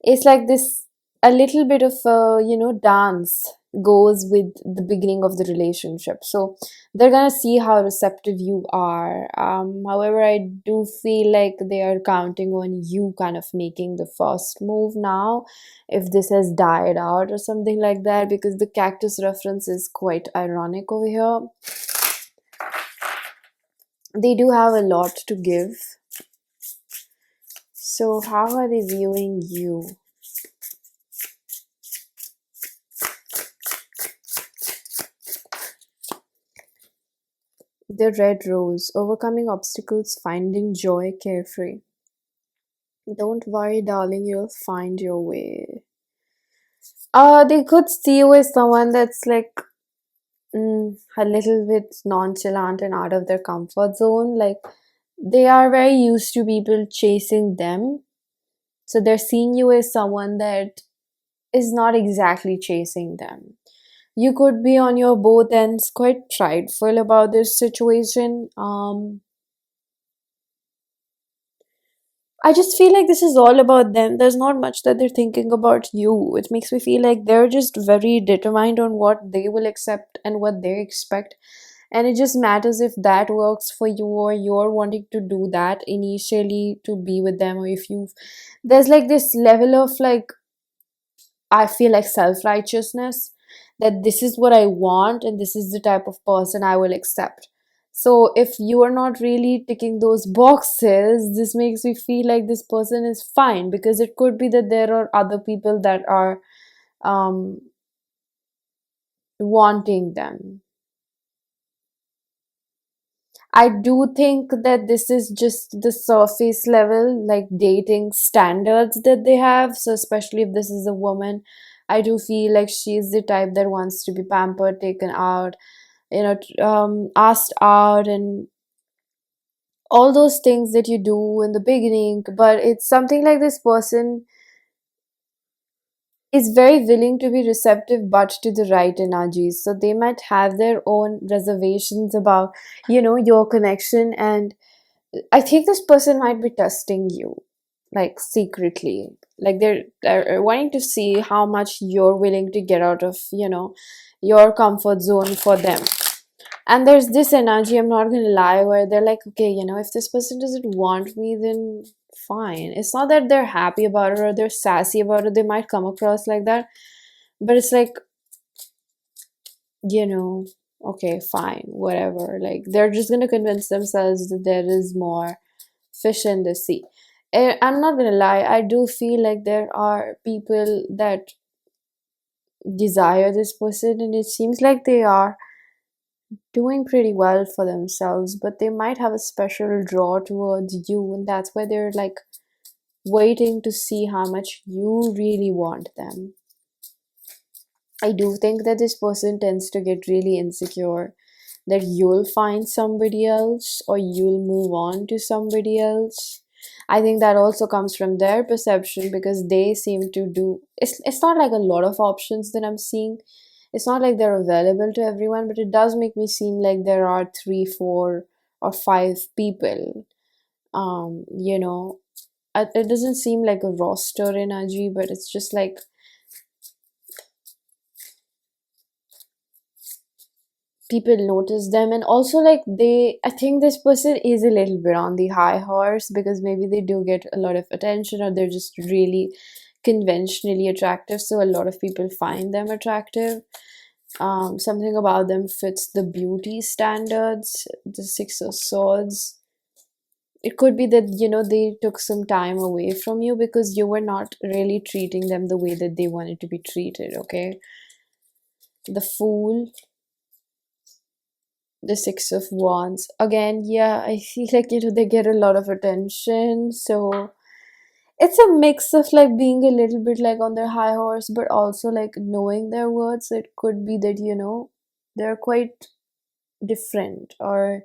Speaker 1: it's like this a little bit of a dance goes with the beginning of the relationship. So they're gonna see how receptive you are. However, I do feel like they are counting on you kind of making the first move now, if this has died out or something like that, because the cactus reference is quite ironic over here. They do have a lot to give. So how are they viewing you? The red rose, overcoming obstacles, finding joy, carefree. Don't worry, darling, you'll find your way. They could see you as someone that's like a little bit nonchalant and out of their comfort zone. Like they are very used to people chasing them. So they're seeing you as someone that is not exactly chasing them. You could be on your both ends quite prideful about this situation. I just feel like this is all about them. There's not much that they're thinking about you. It makes me feel like they're just very determined on what they will accept and what they expect. And it just matters if that works for you or you're wanting to do that initially to be with them, or if you there's like this level of like I feel like self righteousness that this is what I want and this is the type of person I will accept. So if you are not really ticking those boxes, this makes me feel like this person is fine, because it could be that there are other people that are um, wanting them. I do think that this is just the surface level, like dating standards that they have. So, especially if this is a woman, I do feel like she's the type that wants to be pampered, taken out, asked out, and all those things that you do in the beginning. But it's something like this person is very willing to be receptive, but to the right energies. So, they might have their own reservations about, your connection, and I think this person might be testing you, like secretly. Like they're wanting to see how much you're willing to get out of, your comfort zone for them. And there's this energy, I'm not gonna lie, where they're like, okay, if this person doesn't want me, then fine. It's not that they're happy about it or they're sassy about it. They might come across like that, but it's like, you know, okay, fine, whatever. Like they're just gonna convince themselves that there is more fish in the sea. I'm not gonna lie, I do feel like there are people that desire this person, and it seems like they are doing pretty well for themselves, but they might have a special draw towards you, and that's why they're like waiting to see how much you really want them. I do think that this person tends to get really insecure that you'll find somebody else or you'll move on to somebody else. I think that also comes from their perception, because they seem to do it's not like a lot of options that I'm seeing. It's not like they're available to everyone, but it does make me seem like there are three, four, or five people. Um, you know, it doesn't seem like a roster energy, but it's just like people notice them, and also like I think this person is a little bit on the high horse, because maybe they do get a lot of attention, or they're just really conventionally attractive, so a lot of people find them attractive. Something about them fits the beauty standards, the Six of Swords. It could be that they took some time away from you because you were not really treating them the way that they wanted to be treated. Okay, the Fool, the Six of Wands. Again, yeah, I feel like they get a lot of attention. So it's a mix of like being a little bit like on their high horse, but also like knowing their words. It could be that they're quite different, or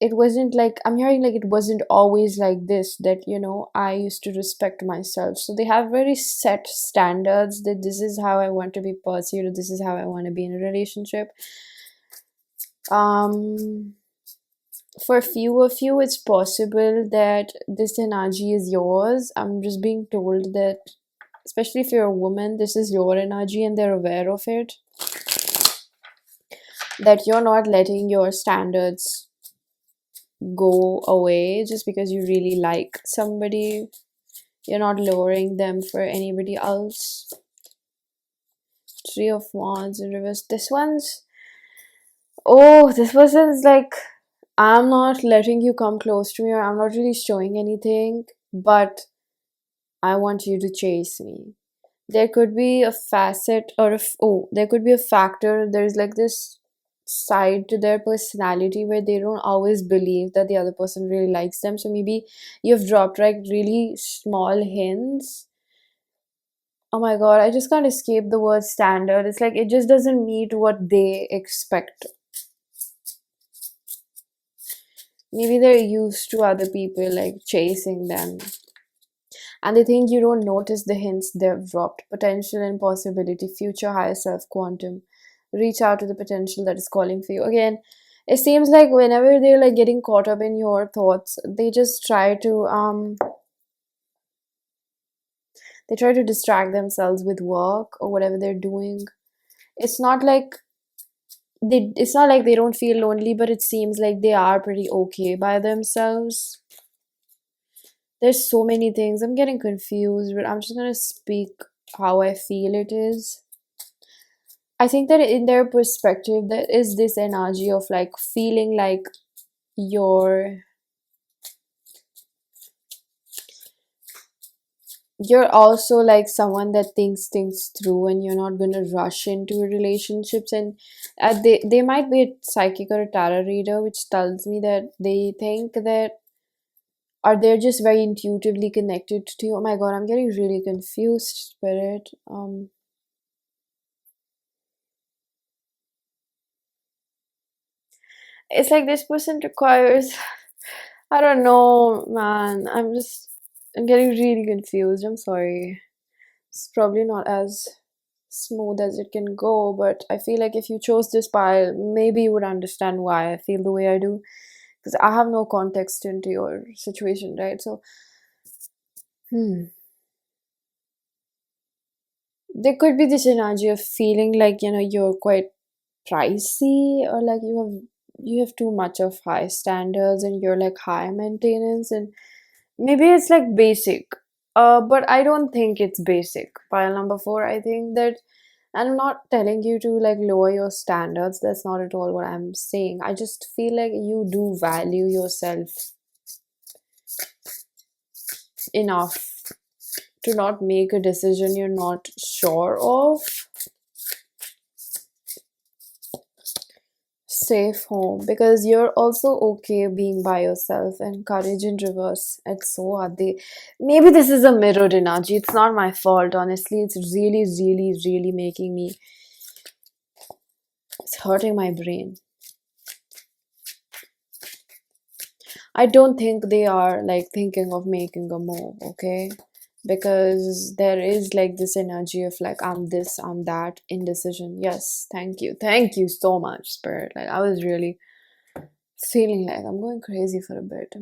Speaker 1: it wasn't like I'm hearing like it wasn't always like this, that I used to respect myself. So they have very set standards that this is how I want to be pursued, or this is how I want to be in a relationship. um for a few of you, it's possible that this energy is yours. I'm just being told that, especially if you're a woman, this is your energy and they're aware of it. That you're not letting your standards go away just because you really like somebody. You're not lowering them for anybody else. Three of Wands in reverse. This person's like, I'm not letting you come close to me, or I'm not really showing anything, but I want you to chase me. There could be a facet, or there could be a factor. There's like this side to their personality where they don't always believe that the other person really likes them. So maybe you've dropped like really small hints. Oh my god, I just can't escape the word standard. It's like it just doesn't meet what they expect. Maybe they're used to other people like chasing them, and they think you don't notice the hints they've dropped. Potential and possibility, future, higher self, quantum. Reach out to the potential that is calling for you. Again, it seems like whenever they're like getting caught up in your thoughts, they try to distract themselves with work or whatever they're doing. It's not like they don't feel lonely, but it seems like they are pretty okay by themselves. There's so many things. I'm getting confused, but I'm just gonna speak how I feel it is. I think that in their perspective, there is this energy of like feeling like you're you're also like someone that thinks things through, and you're not gonna rush into relationships. And they might be a psychic or a tarot reader, which tells me that they think that, or they're just very intuitively connected to you. Oh my god, I'm getting really confused, spirit. It's like this person requires, I don't know, man. I'm getting really confused. I'm sorry. It's probably not as smooth as it can go, but I feel like if you chose this pile, maybe you would understand why I feel the way I do. Because I have no context into your situation, right? So, there could be this energy of feeling like, you're quite pricey, or like you have too much of high standards and you're like high maintenance, and maybe it's like basic. But I don't think it's basic. Pile number 4, I think that, and I'm not telling you to like lower your standards. That's not at all what I'm saying. I just feel like you do value yourself enough to not make a decision you're not sure of. Safe home, because you're also okay being by yourself. And courage in reverse. It's so adi. Maybe this is a mirrored energy. It's not my fault, honestly. It's really, really, really making me. It's hurting my brain. I don't think they are like thinking of making a move, okay? Because there is like this energy of like, I'm this, I'm that, indecision. Yes, thank you. Thank you so much, Spirit. Like, I was really feeling like I'm going crazy for a bit.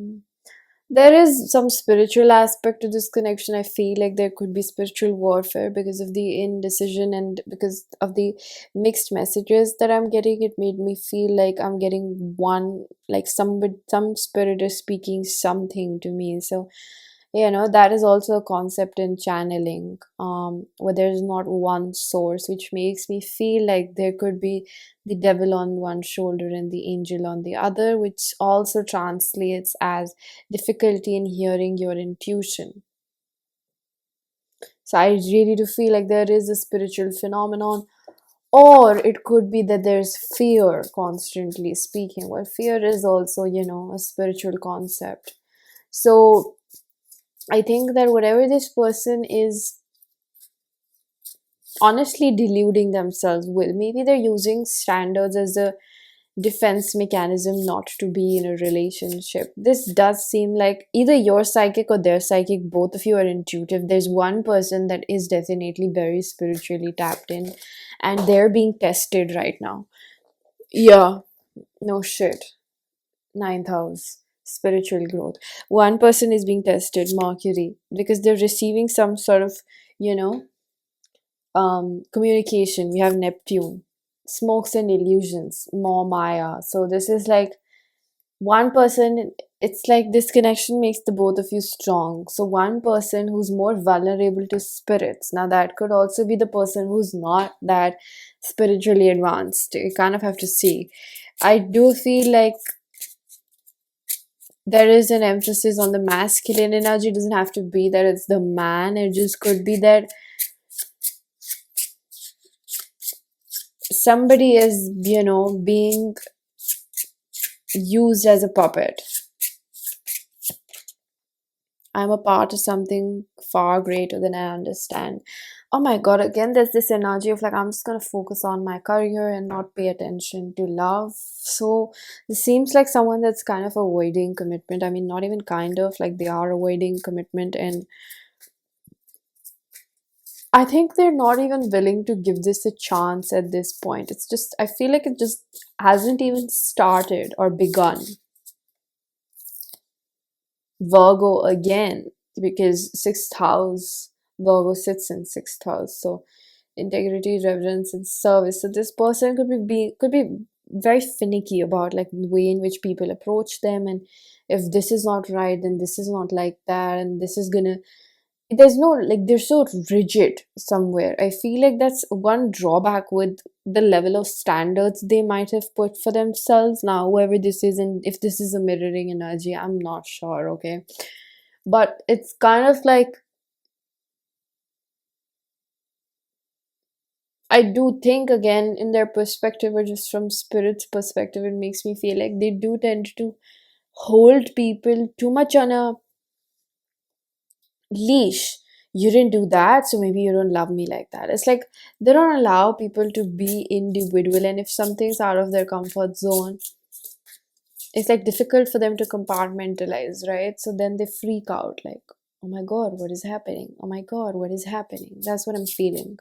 Speaker 1: There is some spiritual aspect to this connection. I feel like there could be spiritual warfare because of the indecision and because of the mixed messages that I'm getting. It made me feel like I'm getting one, like some spirit is speaking something to me. So that is also a concept in channeling, where there's not one source, which makes me feel like there could be the devil on one shoulder and the angel on the other, which also translates as difficulty in hearing your intuition. So I really do feel like there is a spiritual phenomenon, or it could be that there's fear constantly speaking. Well, fear is also, a spiritual concept. So I think that whatever this person is honestly deluding themselves with, maybe they're using standards as a defense mechanism not to be in a relationship. This does seem like either you're psychic or they're psychic. Both of you are intuitive. There's one person that is definitely very spiritually tapped in, and they're being tested right now. Yeah, no shit. Ninth house, spiritual growth. One person is being tested, Mercury, because they're receiving some sort of, you know, communication. We have Neptune, smokes and illusions, more Maya. So this is like one person. It's like this connection makes the both of you strong. So one person who's more vulnerable to spirits. Now that could also be the person who's not that spiritually advanced. You kind of have to see. I do feel like there is an emphasis on the masculine energy. It doesn't have to be that it's the man. It just could be that somebody is, being used as a puppet. I'm a part of something far greater than I understand. Oh my god, again, there's this energy of like, I'm just gonna focus on my career and not pay attention to love. So, this seems like someone that's kind of avoiding commitment. I mean, not even kind of, like, they are avoiding commitment, and I think they're not even willing to give this a chance at this point. It's just, I feel like it just hasn't even started or begun. Virgo again, because sixth house, Virgo sits in sixth house. So integrity, reverence, and service. So this person could be very finicky about like the way in which people approach them, and if this is not right, then this is not like that, and this is gonna, there's no, like, they're so rigid somewhere. I feel like that's one drawback with the level of standards they might have put for themselves. Now, whoever this is, and if this is a mirroring energy, I'm not sure, okay? But it's kind of like, I do think, again, in their perspective, or just from spirit's perspective, it makes me feel like they do tend to hold people too much on a leash. You didn't do that, so maybe you don't love me like that. It's like they don't allow people to be individual, and if something's out of their comfort zone, it's like difficult for them to compartmentalize, right? So then they freak out, like, oh my god, what is happening? Oh my god, what is happening? That's what I'm feeling.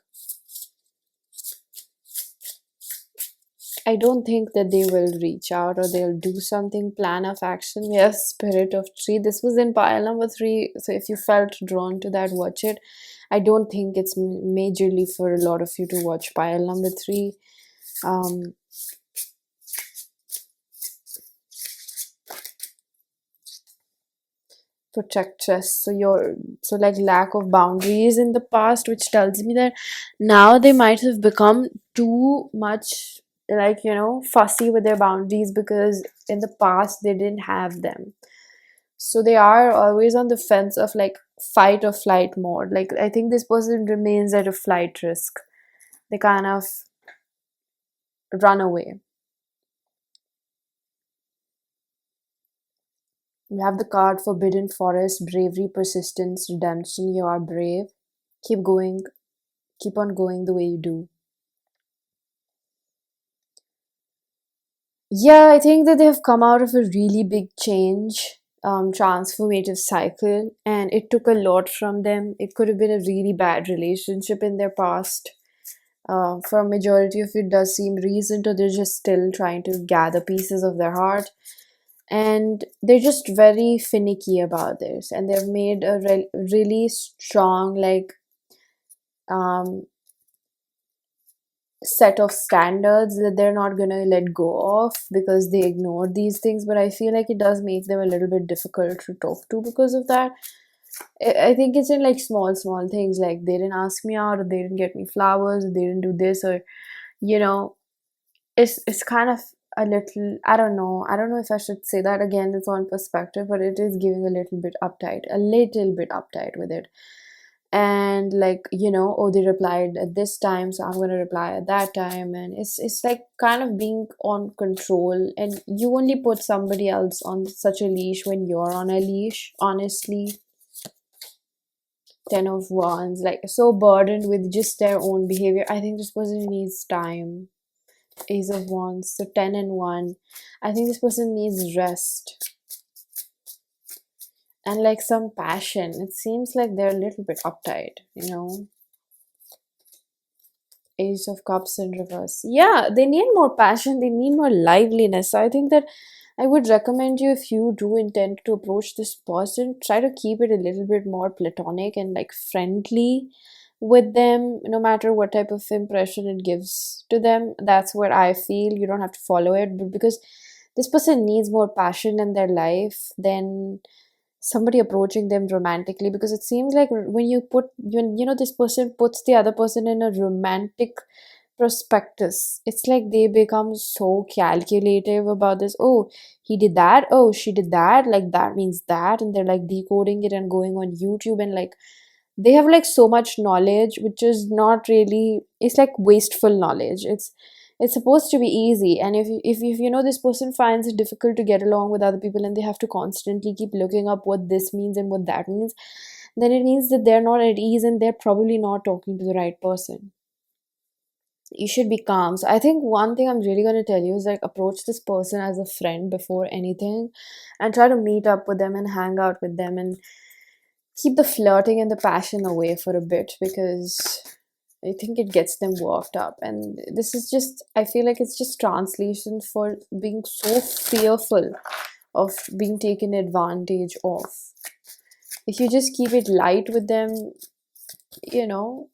Speaker 1: I don't think that they will reach out or they'll do something, plan of action. Yes, Spirit of Tree. This was in pile number 3. So if you felt drawn to that, watch it. I don't think it's majorly for a lot of you to watch pile number 3. Um, Protectress. So like lack of boundaries in the past, which tells me that now they might have become too much, like, fussy with their boundaries, because in the past they didn't have them. So they are always on the fence of like fight or flight mode. Like, I think this person remains at a flight risk. They kind of run away. We have the card Forbidden Forest, bravery, persistence, redemption. You are brave. Keep going. Keep on going the way you do. Yeah, I think that they have come out of a really big change, transformative cycle, and it took a lot from them. It could have been a really bad relationship in their past. For a majority of it does seem recent, or they're just still trying to gather pieces of their heart. And they're just very finicky about this, and they've made a really strong, like, um, set of standards that they're not gonna let go of because they ignored these things. But I feel like it does make them a little bit difficult to talk to because of that. I think it's in like small things, like they didn't ask me out, or they didn't get me flowers, or they didn't do this, or you know, it's kind of a little, I don't know if I should say that. Again, it's on perspective, but it is giving a little bit uptight with it. And like, oh, they replied at this time, so I'm going to reply at that time, and it's like kind of being on control, and you only put somebody else on such a leash when you're on a leash, honestly. 10 of Wands, like so burdened with just their own behavior. I think this person needs time. Ace of Wands, so 10 and 1. I think this person needs rest and like some passion. It seems like they're a little bit uptight. Ace of Cups in reverse. Yeah, they need more passion, they need more liveliness. So I think that I would recommend you, if you do intend to approach this person, try to keep it a little bit more platonic and like friendly with them, no matter what type of impression it gives to them. That's what I feel. You don't have to follow it, but because this person needs more passion in their life than somebody approaching them romantically, because it seems like when this person puts the other person in a romantic prospectus, it's like they become so calculative about this. Oh, he did that, oh, she did that, like that means that, and they're like decoding it and going on YouTube, and like they have like so much knowledge which is not really, it's like wasteful knowledge. It's supposed to be easy, and if you know this person finds it difficult to get along with other people and they have to constantly keep looking up what this means and what that means, then it means that they're not at ease and they're probably not talking to the right person. You should be calm. So I think one thing I'm really going to tell you is like approach this person as a friend before anything, and try to meet up with them and hang out with them and keep the flirting and the passion away for a bit, because I think it gets them worked up. And this is just, I feel like it's just translation for being so fearful of being taken advantage of. If you just keep it light with them, you know,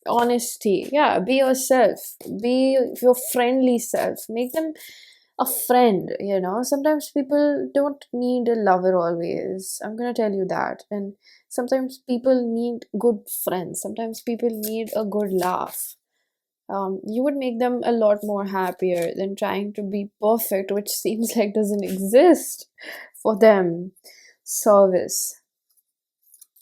Speaker 1: honesty, yeah, be yourself, be your friendly self, make them a friend. Sometimes people don't need a lover always, I'm gonna tell you that. And sometimes people need good friends, sometimes people need a good laugh. You would make them a lot more happier than trying to be perfect, which seems like doesn't exist for them. Service,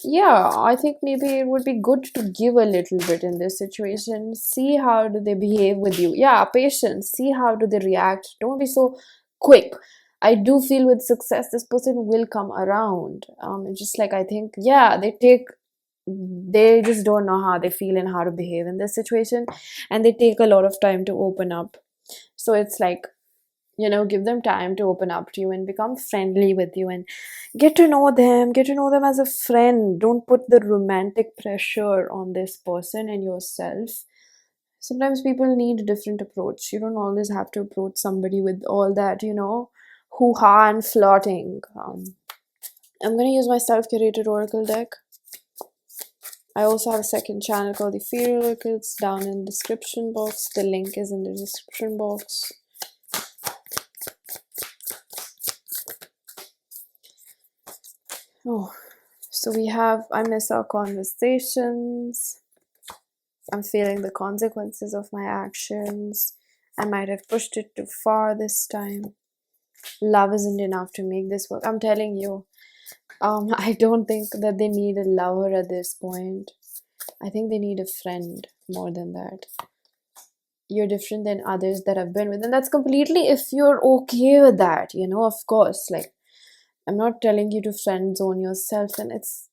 Speaker 1: yeah, I think maybe it would be good to give a little bit in this situation. See how do they behave with you. Yeah, patience. See how do they react. Don't be so quick. I do feel with success, this person will come around. It's just like I think, yeah, they just don't know how they feel and how to behave in this situation, and they take a lot of time to open up. So it's like, give them time to open up to you and become friendly with you and get to know them as a friend. Don't put the romantic pressure on this person and yourself. Sometimes people need a different approach. You don't always have to approach somebody with all that, hoo-ha and flirting. I'm going to use my self-curated oracle deck. I also have a second channel called the Fairy Oracle. It's down in the description box. The link is in the description box. Oh, so we have, I miss our conversations. I'm feeling the consequences of my actions. I might have pushed it too far this time. Love isn't enough to make this work. I'm telling you, I don't think that they need a lover at this point. I think they need a friend more than that. You're different than others that I've been with, and that's completely if you're okay with that, of course. Like, I'm not telling you to friend zone yourself, and it's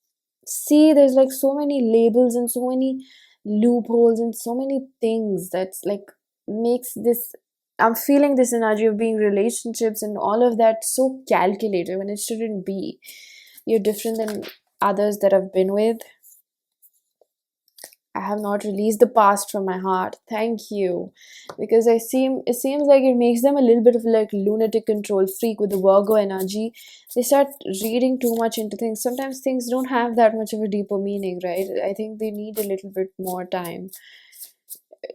Speaker 1: see, there's like so many labels and so many loopholes and so many things that's like makes this. I'm feeling this energy of being relationships and all of that so calculated when it shouldn't be. You're different than others that I've been with. I have not released the past from my heart. Thank you. Because it seems like it makes them a little bit of like lunatic control freak with the Virgo energy. They start reading too much into things. Sometimes things don't have that much of a deeper meaning, right? I think they need a little bit more time.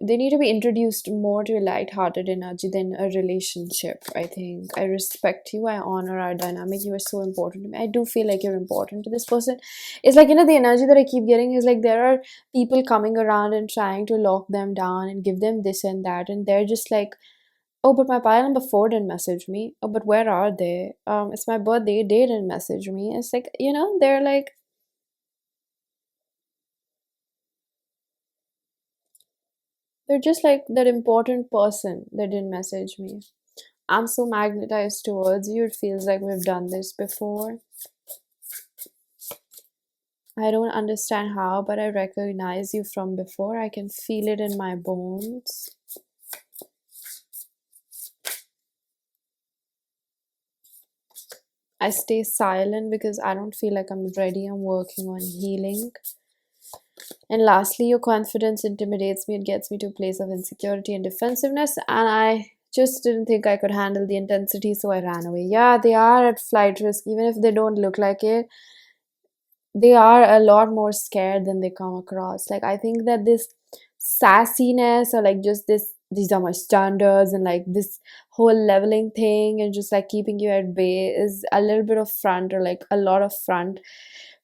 Speaker 1: They need to be introduced more to a light-hearted energy than a relationship. I think I respect you, I honor our dynamic. You are so important to me. I do feel like you're important to this person. It's like, the energy that I keep getting is like there are people coming around and trying to lock them down and give them this and that, and they're just like, oh, but my pile number 4 didn't message me. Oh, but where are they? It's my birthday, they didn't message me. It's like, they're like, they're just like that important person that didn't message me. I'm so magnetized towards you, it feels like we've done this before. I don't understand how, but I recognize you from before. I can feel it in my bones. I stay silent because I don't feel like I'm ready. I'm working on healing. And lastly, your confidence intimidates me. It gets me to a place of insecurity and defensiveness. And I just didn't think I could handle the intensity, so I ran away. Yeah, they are at flight risk. Even if they don't look like it, they are a lot more scared than they come across. Like, I think that this sassiness or like just this, these are my standards, and like this whole leveling thing and just like keeping you at bay is a little bit of front, or like a lot of front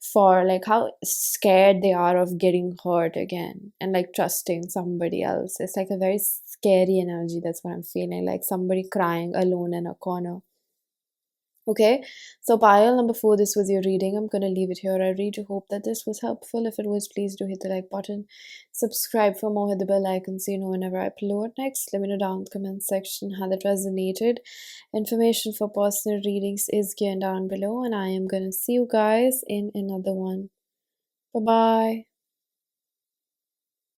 Speaker 1: for like how scared they are of getting hurt again and like trusting somebody else. It's like a very scary energy. That's what I'm feeling, like somebody crying alone in a corner. Okay, so pile number 4, this was your reading. I'm gonna leave it here. I really do hope that this was helpful. If it was, please do hit the like button. Subscribe for more, hit the bell icon so you know whenever I upload next. Let me know down in the comment section how that resonated. Information for personal readings is given down below, and I am gonna see you guys in another one. Bye bye.